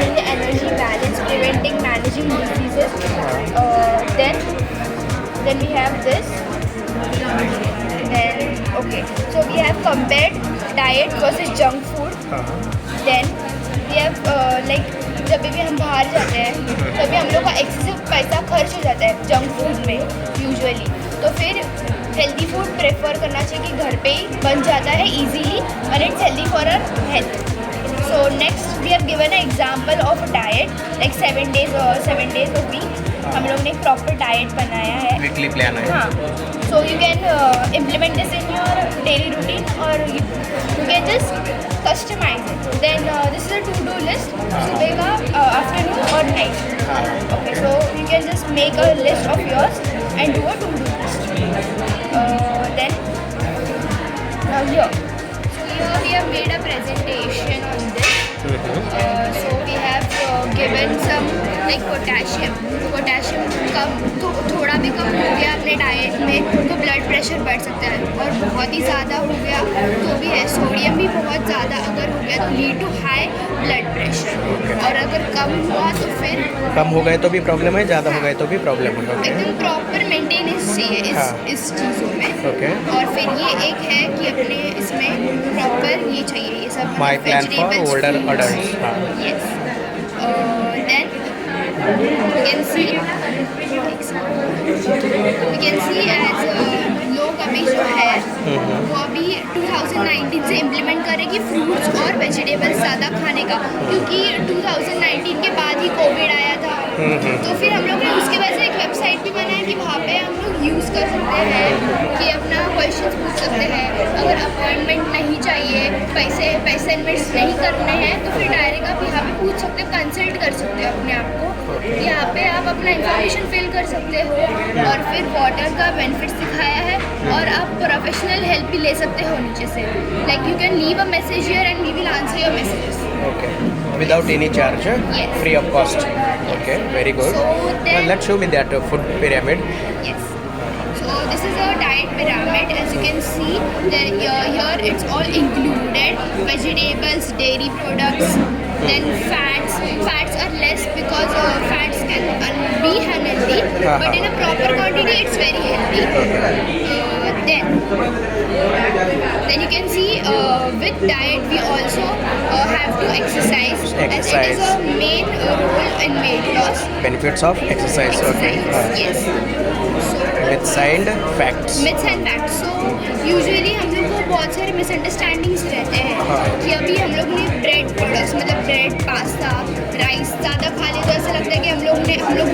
maintaining the energy balance, preventing managing diseases. Then we have this. Then okay, so we have compared diet versus junk food. Then we have like जब भी हम बाहर जाते हैं तभी हम लोग का एक्सेसिव पैसा खर्च हो जाता है जंक फूड में यूजुअली, तो फिर हेल्दी फूड प्रेफर करना चाहिए कि घर पे ही बन जाता है easily and it's healthy for our health. So next we have given a example of diet like 7 days a week. हम लोग ने एक प्रॉपर डाइट बनाया है, वीकली प्लान है. हाँ. So you can implement this in your daily routine और you can just customise it. Then this is a to do list, सुबह का, आफ्टरनून और night. Okay, so you can just make a list of yours and do a to do list. Then here, so here we have made a presentation on this. So we have given some like potassium कम, तो थोड़ा भी कम हो गया अपने diet में तो blood pressure बढ़ सकता है, और बहुत ही ज़्यादा हो गया तो भी है. सोडियम भी बहुत ज़्यादा अगर हो गया तो lead to high blood pressure, और अगर कम हुआ तो फिर कम हो गए तो भी प्रॉब्लम है, ज़्यादा हो गए तो भी प्रॉब्लम है. एकदम प्रॉपर मेंटेनेंस चाहिए इस चीज़ों में. ओके. और फिर ये एक है कि अपने इसमें प्रॉपर ये चाहिए, ये सब my plan for older adult. Yes. Then you can see as लोग अभी जो है वो अभी 2019 से इम्प्लीमेंट करें कि फ्रूट्स और वेजिटेबल्स ज़्यादा खाने का, क्योंकि 2019 के बाद ही कोविड आया था. तो फिर हम लोग ने उसके वजह से एक वेबसाइट भी बनाया कि वहाँ पे हम लोग यूज़ कर सकते हैं कि अपना क्वेश्चन पूछ सकते हैं. अगर अपॉइंटमेंट नहीं चाहिए, पैसे इन्वेस्ट नहीं करने हैं, तो फिर डायरेक्ट आप यहाँ पे पूछ सकते हो, कंसल्ट कर सकते हो अपने आप को. यहाँ पे आप अपना इंफॉर्मेशन फिल कर सकते हो, और फिर वाटर का बेनिफिट सिखाया है, और आप प्रोफेशनल हेल्प भी ले सकते हो नीचे से. Like you can leave a message here and we will answer your messages. Okay. Without any charge? Yes. Free of cost? Okay, very good. So then, Let's show me that food pyramid. yes. So this is a diet pyramid. As you can see, here it's all included. Vegetables, dairy products, then fats. Fats are less because fats can be unhealthy, but in a proper quantity it's very healthy. Then you can see with diet we also have to exercise. As it is a main role in weight loss. Benefits of exercise. Okay. Yes. Myths and facts. Myths and facts. So usually हम लोग को बहुत सारे misunderstandings रहते हैं कि अभी हम लोग ने ब्रेड प्रोडक्ट्स मतलब ब्रेड, पास्ता, राइस ज़्यादा खा ले तो ऐसा लगता है कि हम लोग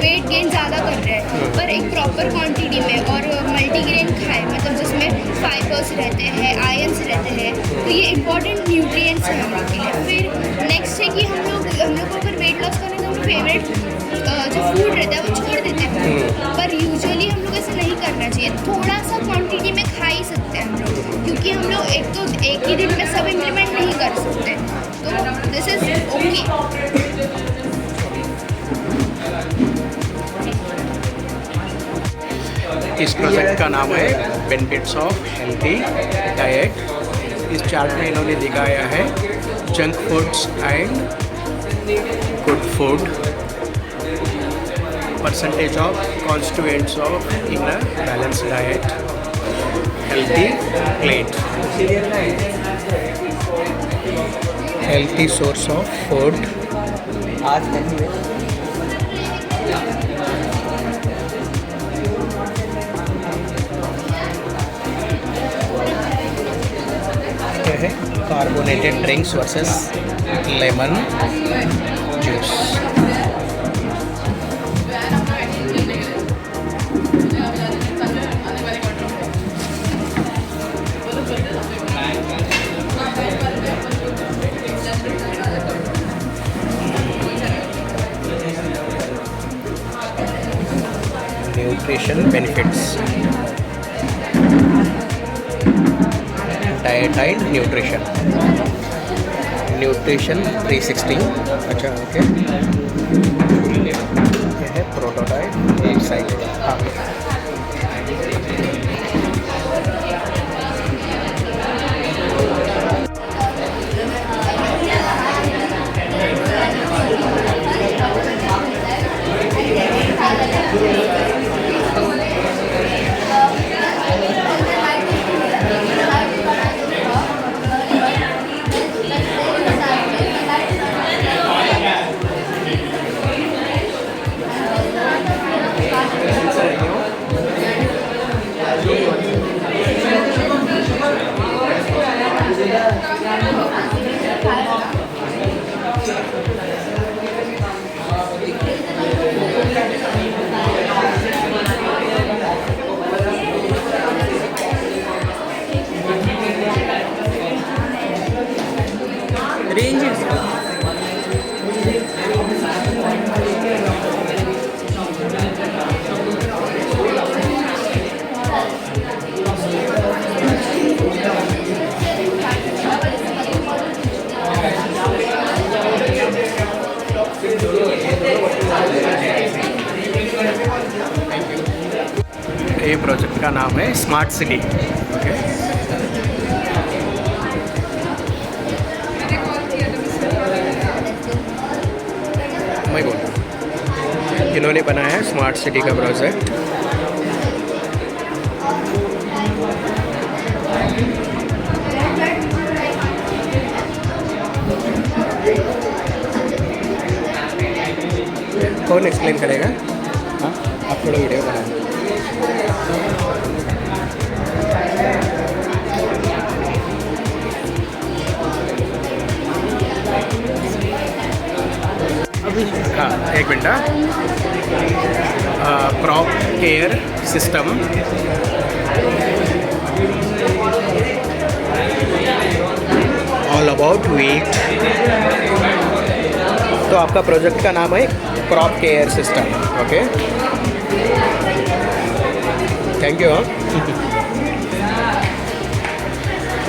वेट गेन ज़्यादा कर रहे हैं. पर एक प्रॉपर क्वांटिटी में और मल्टीग्रेन खाए, मतलब जिसमें फाइबर्स रहते हैं, आयरन्स रहते हैं, तो ये इंपॉर्टेंट न्यूट्रिएंट्स हैं हम लोग के लिए. फिर नेक्स्ट है कि हम लोग को अगर वेट लॉस करना है तो फेवरेट जो फूड रहता है वो छोड़ देते हैं. पर यूजुअली हम लोग ऐसा नहीं करना चाहिए, थोड़ा सा क्वांटिटी में खा ही सकते हैं हम लोग, क्योंकि हम लोग एक ही दिन में सब इम्प्लीमेंट नहीं कर सकते. तो दिस इज ओके. इस प्रोजेक्ट का नाम है बेनिफिट्स ऑफ हेल्थी डाइट. इस चार्ट में इन्होंने दिखाया है junk foods and good food, percentage of constituents of in a balance diet, healthy plate, healthy source of food. आज है carbonated drinks versus lemon juice. Nutrition benefits, diet and nutrition. Nutrition 360. अच्छा, okay. ये है prototype website. हाँ, ये project का नाम है स्मार्ट सिटी। ओके, मैं बोल, इन्होंने बनाया है स्मार्ट सिटी का प्रोजेक्ट। कौन एक्सप्लेन करेगा? हाँ, आप थोड़ा वीडियो बनाएं। हाँ, एक minute. Crop care system, all about wheat. तो आपका प्रोजेक्ट का नाम है crop care system. Okay, thank you.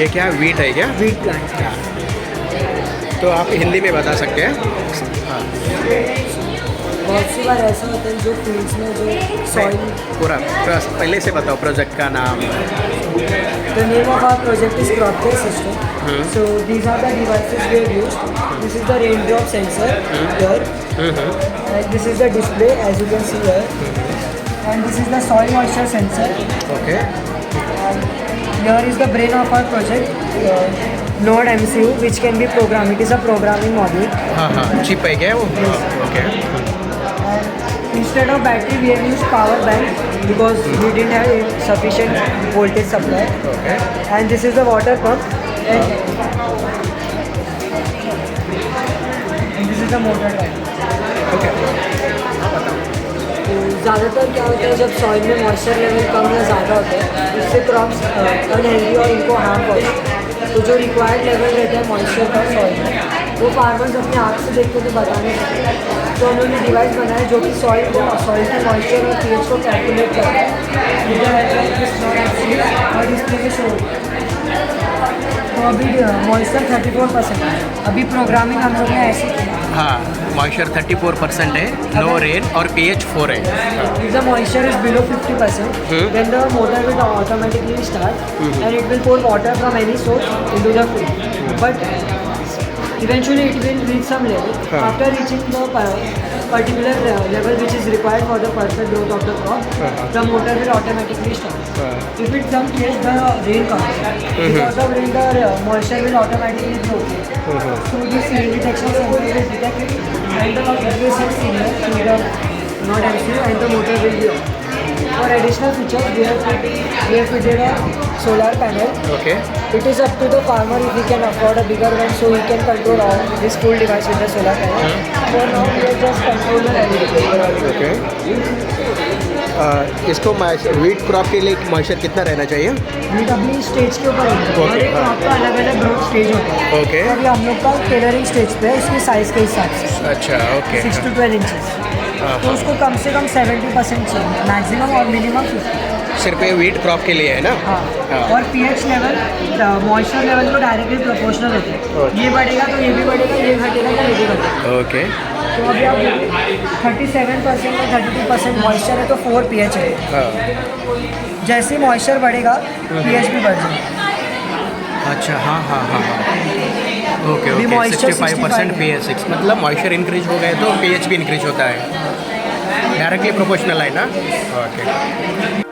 ये क्या वीट है क्या? Wheat plant. तो आप हिंदी में बता सकते हैं? हाँ, बहुत सी बार ऐसा होता है जो फील्ड्स में जो सॉइल। पूरा पहले से बताओ प्रोजेक्ट का नाम। The name of our project is crop care system. So these are the devices we have used. This is the raindrop sensor here, and this is the display as you can see here, and this is the soil moisture sensor. Okay, And here is the brain of our project, Node MCU, which can be programmed. It is a programming module. हाँ हाँ, chip है क्या वो? Okay, And instead of battery, we have used power bank because we didn't have sufficient voltage supply. Okay, And this is the water pump, and this is the motor drive. Okay. तो ज़्यादातर क्या होता है जब soil में moisture level कम या ज़्यादा होता है इससे क्रॉप्स अनहेल्दी और इनको हार्म पहुँचता है। तो जो रिक्वायर्ड लेवल रहता है मॉइस्चर का सॉइल में वो फार्मर्स अपने आँख से देख के तो बता नहीं सकते। तो उन्होंने डिवाइस बनाया जो कि सॉइल के मॉइस्चर और पीएच को कैलकुलेट करता है और डिस्प्ले में शो होता है। तो अभी मॉइस्चर 34% है। अभी प्रोग्रामिंग हम लोग ने ऐसे किया। हाँ, मॉइस्चर 34% है, नो रेन और pH 4 है। If the moisture is below 50%, then the motor will automatically start and it will pour water from any source into the field. But eventually it will reach some level. After reaching the particular level which is required for the perfect growth of the crop, the motor will automatically start. If it's some case the rain comes, because of rain the moisture will automatically be okay. So this rain detection sensor will detect it and the it will set signal to the node MCU and the motor will be on. For additional features, we have fitted a solar panel. Okay, It is up to the farmer if he can afford a bigger one, so he can control all this full device with the solar panel. For now, we are just controller LED. Okay. इसको wheat crop के लिए moisture कितना रहना चाहिए? Wheat अपनी stage के ऊपर होता है। Okay, हर एक हाँ। क्रॉप का अलग अलग ग्रोथ स्टेज होता है। Okay. तो अभी हम लोग का टेलरिंग स्टेज पे है उसकी साइज़ के हिसाब से अच्छा, ओके। 6 to 12 inches. तो उसको कम से कम 70% चाहिए, मैक्सिमम और मिनिमम 50। सिर्फ ये वीट क्रॉप के लिए है ना? हाँ, हाँ। और पीएच लेवल मॉइस्चर लेवल को डायरेक्टली प्रोपोर्शनल होते हैं। ये बढ़ेगा तो ये भी बढ़ेगा, ये घटेगा तो ये भी घटेगा। ओके, तो अभी आप 37% या 32% मॉइस्चर है तो 4 pH है। हाँ, जैसे ही मॉइस्चर बढ़ेगा pH भी बढ़ जाएगा। अच्छा, हाँ हाँ हाँ हाँ, ओके अभी ओके। moisture 65% 65 pH 6, मतलब मॉइस्चर इंक्रीज हो गए तो pH भी इंक्रीज होता है। डायरेक्टली प्रोपोर्शनल है ना? ओके।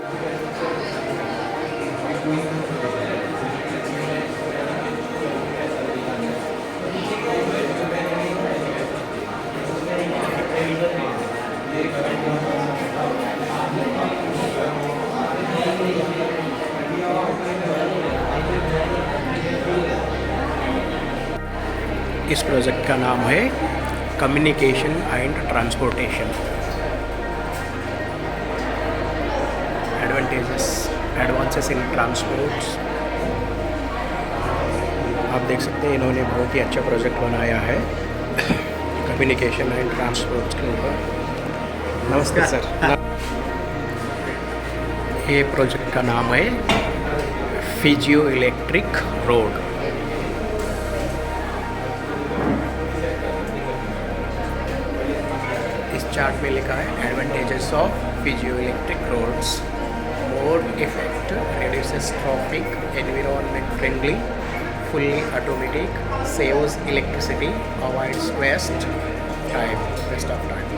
इस प्रोजेक्ट का नाम है communication and transportation. Advances in transports. आप देख सकते हैं इन्होंने बहुत ही अच्छा प्रोजेक्ट बनाया है कम्युनिकेशन एंड ट्रांसपोर्ट्स के ऊपर। नमस्ते सर। ये प्रोजेक्ट का नाम है फिजियो इलेक्ट्रिक रोड। चार्ट में लिखा है advantages of physio electric roads, more effect, reduces traffic, environment friendly, fully automatic, saves electricity, avoids waste of time.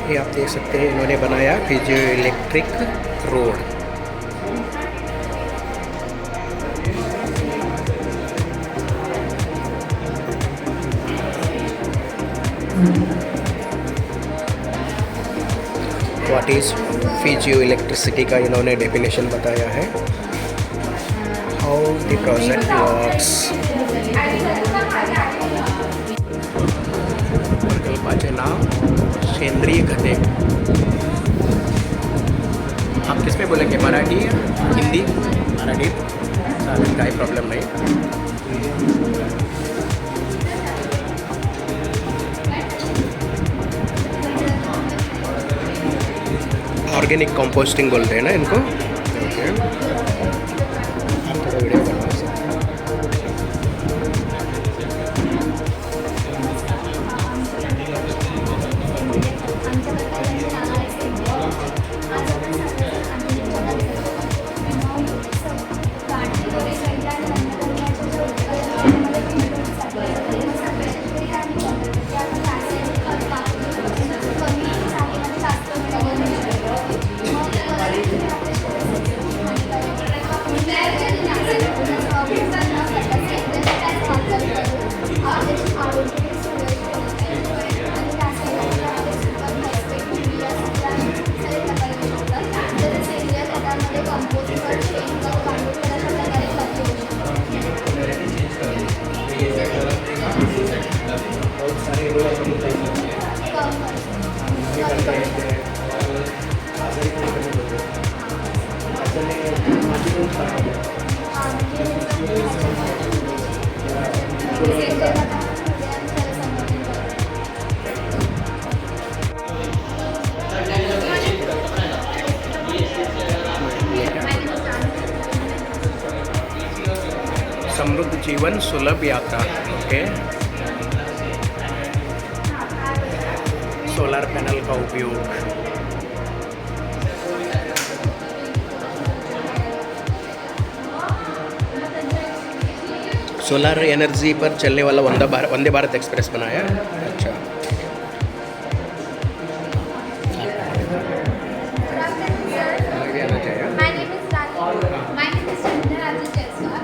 ये आप देख सकते हैं इन्होंने बनाया physio electric road. What is physio electricity का इन्होंने डेफिनेशन बताया है, हाउ द प्रोजेक्ट वर्क्स। प्रकल्पाचे नाव सेंद्रिय खते। आप किस पे बोलेंगे, मराठी या हिंदी? मराठी चालेल, काही प्रॉब्लेम नाही। ऑर्गेनिक कंपोस्टिंग बोलते हैं ना इनको। ओके, आप थोड़ा वीडियो बनवा सकते हैं। समृद्ध जीवन सुलभ यात्रा। ओके, सोलर पैनल का उपयोग। सोलर एनर्जी पर चलने वाला वंदे भारत एक्सप्रेस बनाया। अच्छा, My name is Rani. My name is Chandra Raji Jaiswal.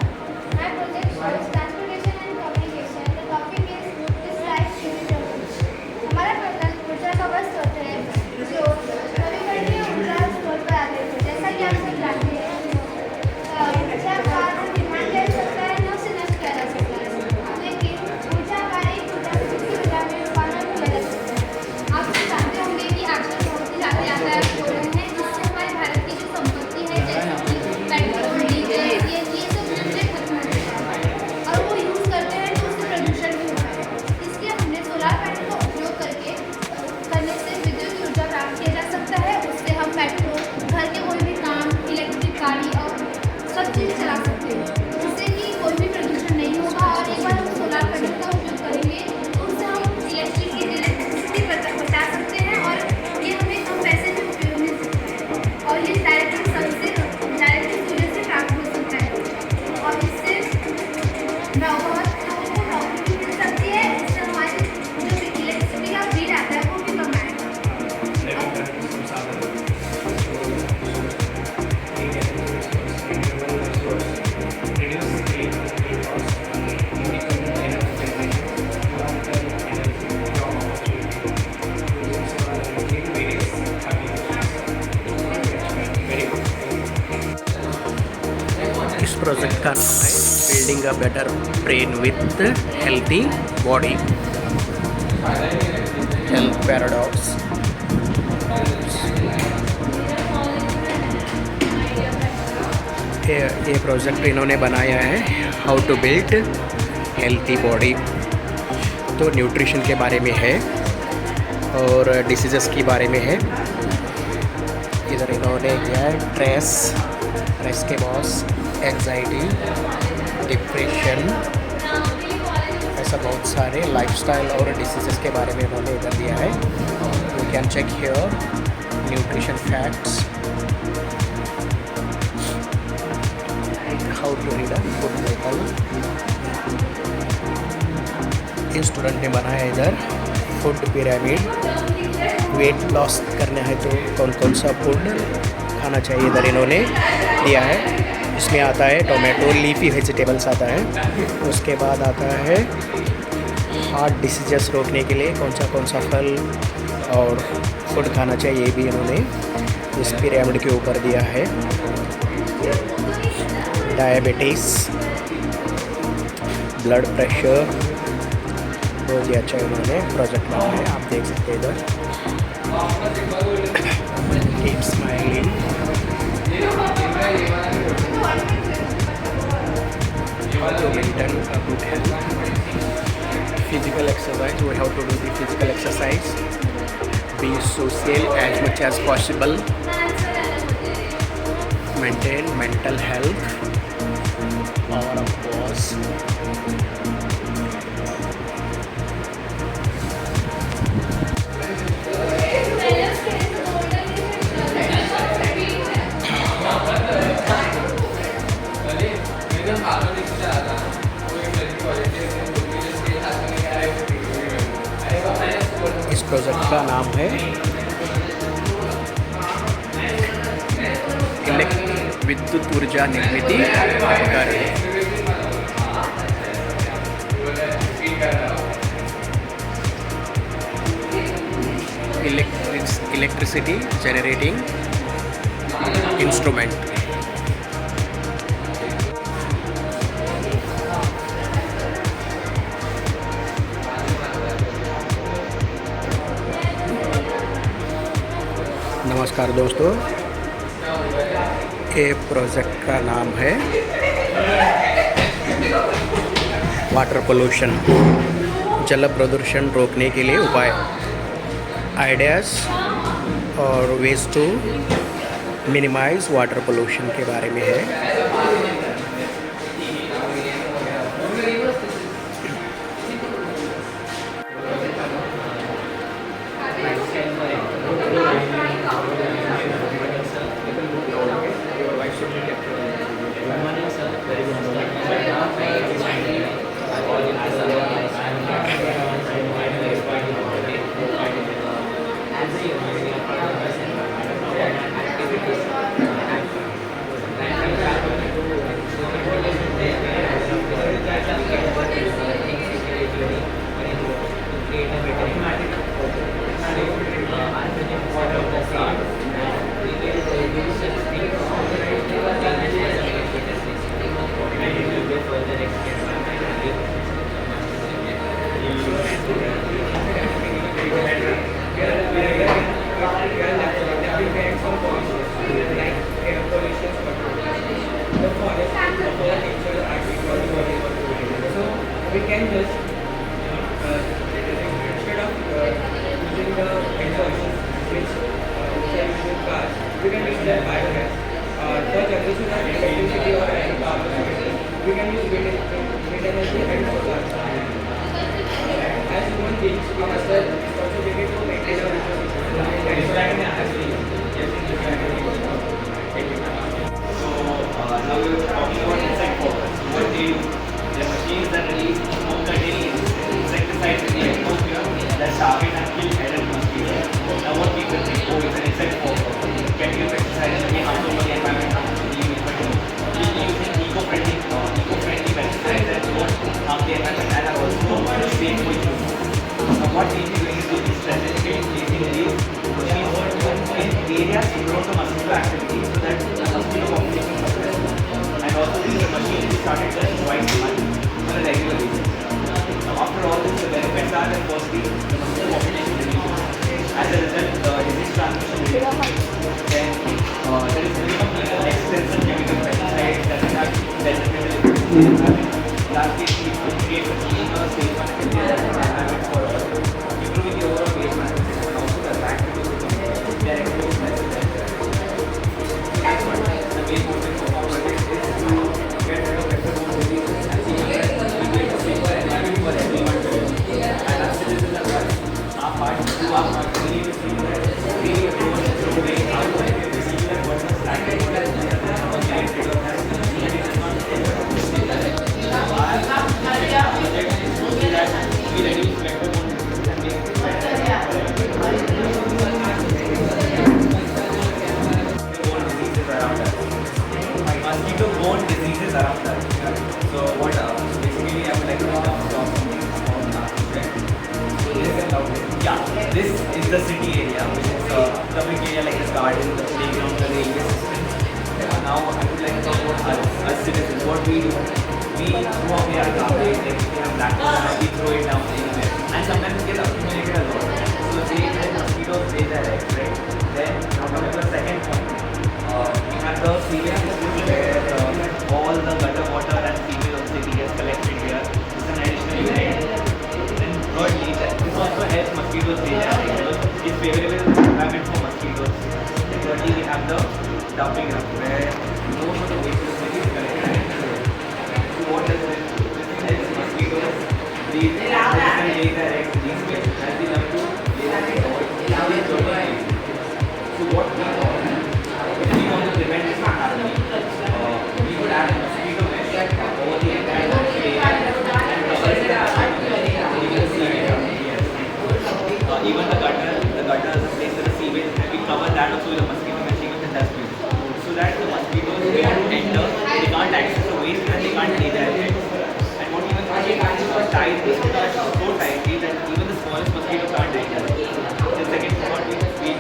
My project shows transportation and communication. The topic is this life digital. हमारा प्रोजेक्ट ऊर्जा का वह स्रोत है जो नवीकरणीय ऊर्जा स्रोत पर आधारित है। जैसा कि आप सब जानते हैं, ऊर्जा का निर्माण किया जा सकता है, न उसे नष्ट किया जा सकता है, लेकिन ऊर्जा का एक ऊर्जा से दूसरी ऊर्जा में रूपांतरण किया जा सकता है। आप सब जानते होंगे कि आजकल बहुत ही ज़्यादा यातायात हो रहे हैं, जिससे हमारे भारत की जो संपत्ति है, जैसे कि पेट्रोल, डीजल, ये सब चीज़ें खत्म हो रही हैं और वो यूज़ करते हैं तो उससे प्रदूषण भी होता है। इसलिए हमने सोलर पैनल का उपयोग करने से विद्युत ऊर्जा प्राप्त किया जा सकता है। उससे हम पेट्रोल, घर के कोई भी काम, इलेक्ट्रिक गाड़ी और सब चीज़ चला सकते हैं, जिससे कि कोई भी प्रदूषण नहीं होगा। और एक बार हम सोलर पैनल का उपयोग करेंगे तो उससे हम इलेक्ट्रिसिटी बचा सकते हैं और ये हमें कम पैसे में उपयोग मिल सकता है और ये डायरेक्टली सूर्य से प्राप्त हो सकता है और इससे बहुत लोगों को नौकरी भी मिल सकती है। इससे हमारी जो इलेक्ट्रिसिटी का बिल आता है वो भी कम आएगा। इस प्रोजेक्ट का नाम है building a better brain with healthy body, health paradox. ये प्रोजेक्ट इन्होंने बनाया है how to build healthy body. तो न्यूट्रिशन के बारे में है और डिसीजेस के बारे में है। इधर इन्होंने किया है स्ट्रेस के बॉस, एंजाइटी, डिप्रेशन, सारे लाइफस्टाइल और डिसीजेस के बारे में उन्होंने इधर दिया है. You can check here nutrition facts, how to read a food label. इन स्टूडेंट ने बनाया इधर फूड पिरामिड. वेट लॉस करना है तो कौन कौन सा फूड खाना चाहिए इधर इन्होंने दिया है. इसमें आता है टोमेटो, लीफी वेजिटेबल्स आता है. उसके बाद आता है हार्ट डिसीजेस रोकने के लिए कौन सा फल और फूड खाना चाहिए, ये भी इन्होंने इस पिरामिड के ऊपर दिया है. डायबिटीज़, ब्लड प्रेशर, बहुत ही अच्छा इन्होंने प्रोजेक्ट बनाया है. आप देख सकते हैं इधर. Keep smiling. How to maintain a good health. Physical exercise, we have to do the physical exercise. Be social as much as possible. Maintain mental health. Power of pause. इस प्रोजेक्ट का नाम है विद्युत ऊर्जा निर्मिति कर. Electricity generating instrument. नमस्कार दोस्तों, ये प्रोजेक्ट का नाम है वाटर पोल्यूशन, जल प्रदूषण रोकने के लिए उपाय, आइडियाज़ और ways to minimise water pollution के बारे में है. We can just instead of using the petrol which are using cars, we can use that biogas. For generation of electricity or any power sources, we can use wind energy and solar. As human beings, we must have responsibility to maintain our ecosystem. That is why I am asking. Now we are talking about insect focus. What they do? The machines that release smoke containing insecticides in the atmosphere that target and kill adult mosquitoes. Now what people think, oh, it's an insect focus. Can you pesticide and may harmful for the environment, harmful to you, but using eco-friendly pesticides that don't harm the environment and are also safe for you. Now what we need to do is to be strategically placing these machines in areas prone to mosquito activity so that the mosquito population suffers. And also these machines we started just twice a month on a regular basis. Now after all this, the benefits are that firstly the mosquito population reduces. As a result, the disease transmission reduces. Then there is minimum extensive chemical pesticides that have detrimental effects on the environment. Lastly, it creates a cleaner, safer and healthier environment for all, improving the overall waste management and also the attractiveness of the direct waste management. That's what the main motive of our project is to get rid of vector-borne diseases and see that we make a safer environment for everyone to live. these different data right these ways as we love to so what we want if we want to prevent this from happening we would add a mosquito mesh over the entire even the gutter is a place for the sewage and we cover that also with a mosquito meshing with the dustbin so that the mosquitoes they don't enter they can't access the waste and they can't lay their eggs and what even ties this so tightly that even the smallest mosquito can't enter. The second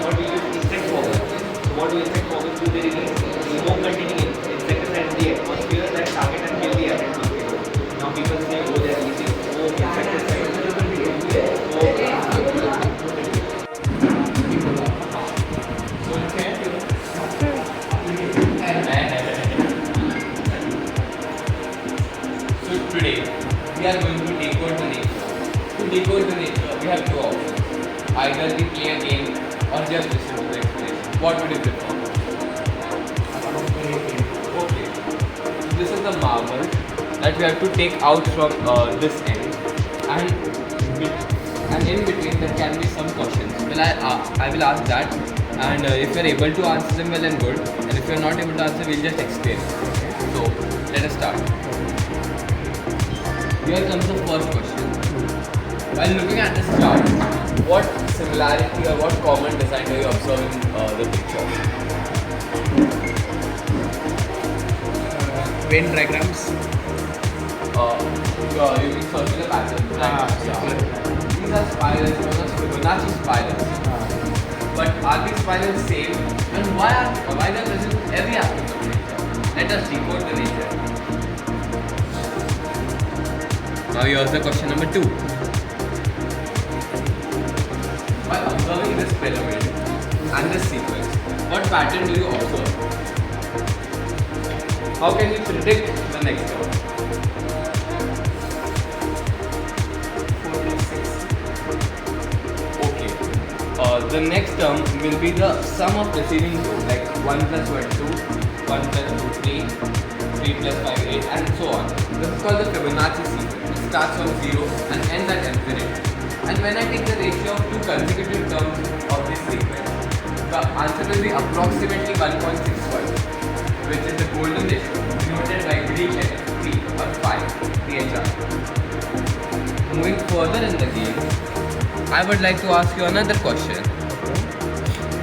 what we use insect foggers. So what do insect foggers do? They release smoke containing insecticide in the atmosphere that target and kill the adult mosquito. Now people say oh they are releasing smoke insecticide. So today we are going to decode the nature. To decode the nature, we have two options. Either we play a game or just listen to the explanation. What would you prefer? Okay. So this is the marble that we have to take out from this end, and in between there can be some questions. Well, I will ask that, and if you are able to answer them well and good, and if you are not able to answer, we'll just explain. So let us start. Here comes the first question. While looking at this chart, what similarity or what common design do you observe in the picture? Venn diagrams. You mean circular patterns? These are spirals, known as Fibonacci spirals. But are these spirals same? And why they are present in every aspect of nature? Let us decode the nature. Now here's the question number 2. While observing this pyramid and this sequence, what pattern do you observe? How can you predict the next term? 4 plus 6. Okay. The next term will be the sum of preceding two, like 1 plus 1 2, 1 plus 2 3, 3 plus 5 8, and so on. This is called the Fibonacci sequence. Starts from 0 and ends at infinity. And when I take the ratio of two consecutive terms of this sequence, the answer will be approximately 1.61, which is the golden ratio denoted by Greek letter P or phi, PHR. Moving further in the game, I would like to ask you another question.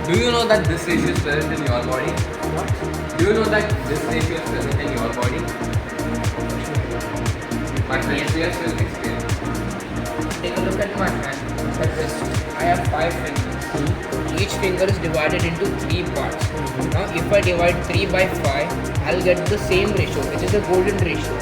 Do you know that this ratio is present in your body? What? Do you know that this ratio is present in your body? My friends here will explain. Take a look at my hand. Like this. I have 5 fingers. Each finger is divided into 3 parts. Now, if I divide 3 by 5, I'll get the same ratio, which is the golden ratio,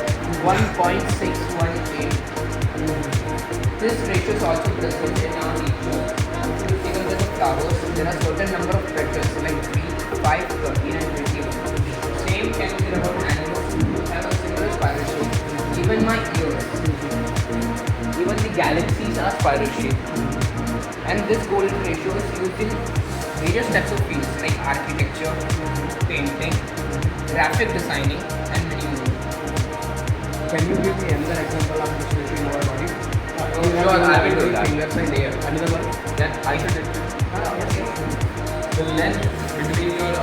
1.618. This ratio is also present in our nature. If you take a look at the flowers, there are certain number of petals like 3, 5, 13, and 21. Same can be said about animals who have a similar spiral shape. Even my ears. Even the galaxies are spiral shaped. And this golden ratio is used in various types of fields like architecture, painting, graphic designing, and many more. Can you give me another example of this ratio in our body? Sure, I will do that. Fingers and hair. Another one? Then I should the length between your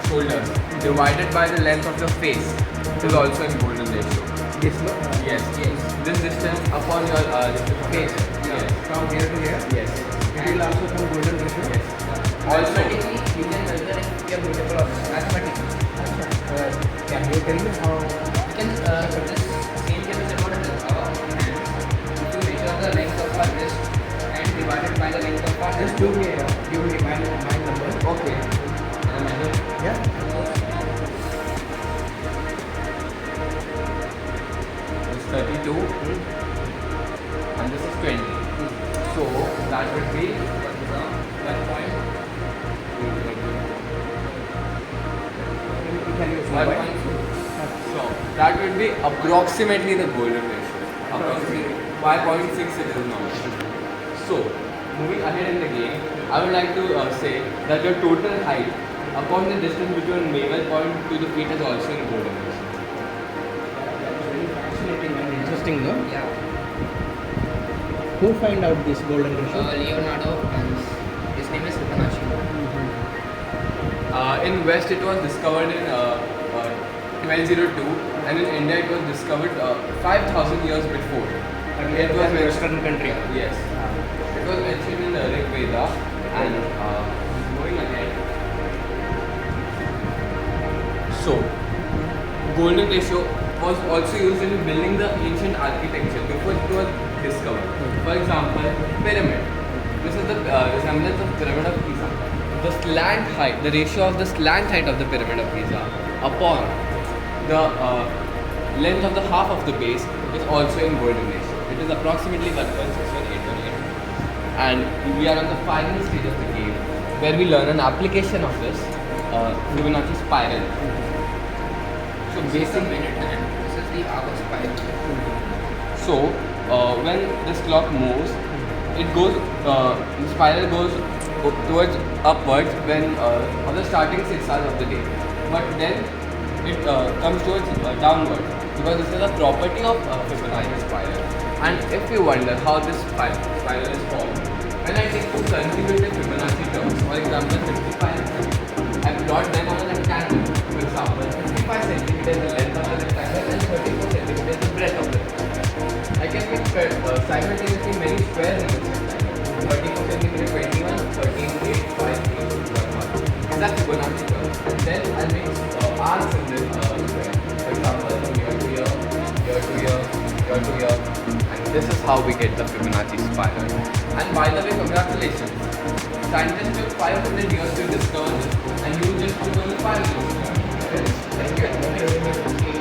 shoulders divided by the length of your face is also in golden ratio. This one? Yes. This distance upon your face. Yes. From here to here? Yes. It will also come golden ratio? Yes. Also, Mathematically, you can measure if you are beautiful or not. Mathematically. Can you tell me how? You can, this same can be said about hand. If you measure the length of our wrist and divide it by the length of our Just hand. give me my number. okay. Yeah? This is 32 and this is 20. So that would be 1 point. Can you 1 point. So that would be approximately the golden ratio. Approximately 5.6 it is now. So moving ahead in the game, I would like to say that your total height upon the distance between navel point to the feet is also in golden ratio. Fascinating and interesting, no? Yeah. Who find out this golden ratio? Leonardo, and his name is Fibonacci. In West, it was discovered in 1202, and in India, it was discovered 5,000 years before. It was a Western country. Yes. It was mentioned in the Rig Veda, and going ahead. So, golden ratio was also used in building the ancient architecture before it was discovered. For example, pyramid. This is the resemblance of pyramid of Giza. The slant height, the ratio of the slant height of the pyramid of Giza upon the length of the half of the base is also in golden ratio. It is approximately 1.61818. And we are on the final stage of the game where we learn an application of this Fibonacci spiral. So basically, This is the hour spiral. so when this clock moves, it goes, the spiral goes towards upwards when on the starting 6 hours of the day. But then it comes towards downwards because this is a property of Fibonacci spiral. And if you wonder how this spiral is formed, when I take two consecutive Fibonacci terms, for example 55 and 30, I plot them on a rectangle. For example, 55 centimeters is the length of the rectangle and 34 centimeters is the breadth of the rectangle. I can make simultaneously many squares in this rectangle. 34 centimeters, 21, 13, 8, 5, 3, 2, 1, 1. Is that Fibonacci term? And then I'll make arcs in this square. For example, from here to here, here to here, here to here. And this is how we get the Fibonacci spiral. And by the way, congratulations. Scientists took 500 years to discover this, and you just took only 5 years. Thank you.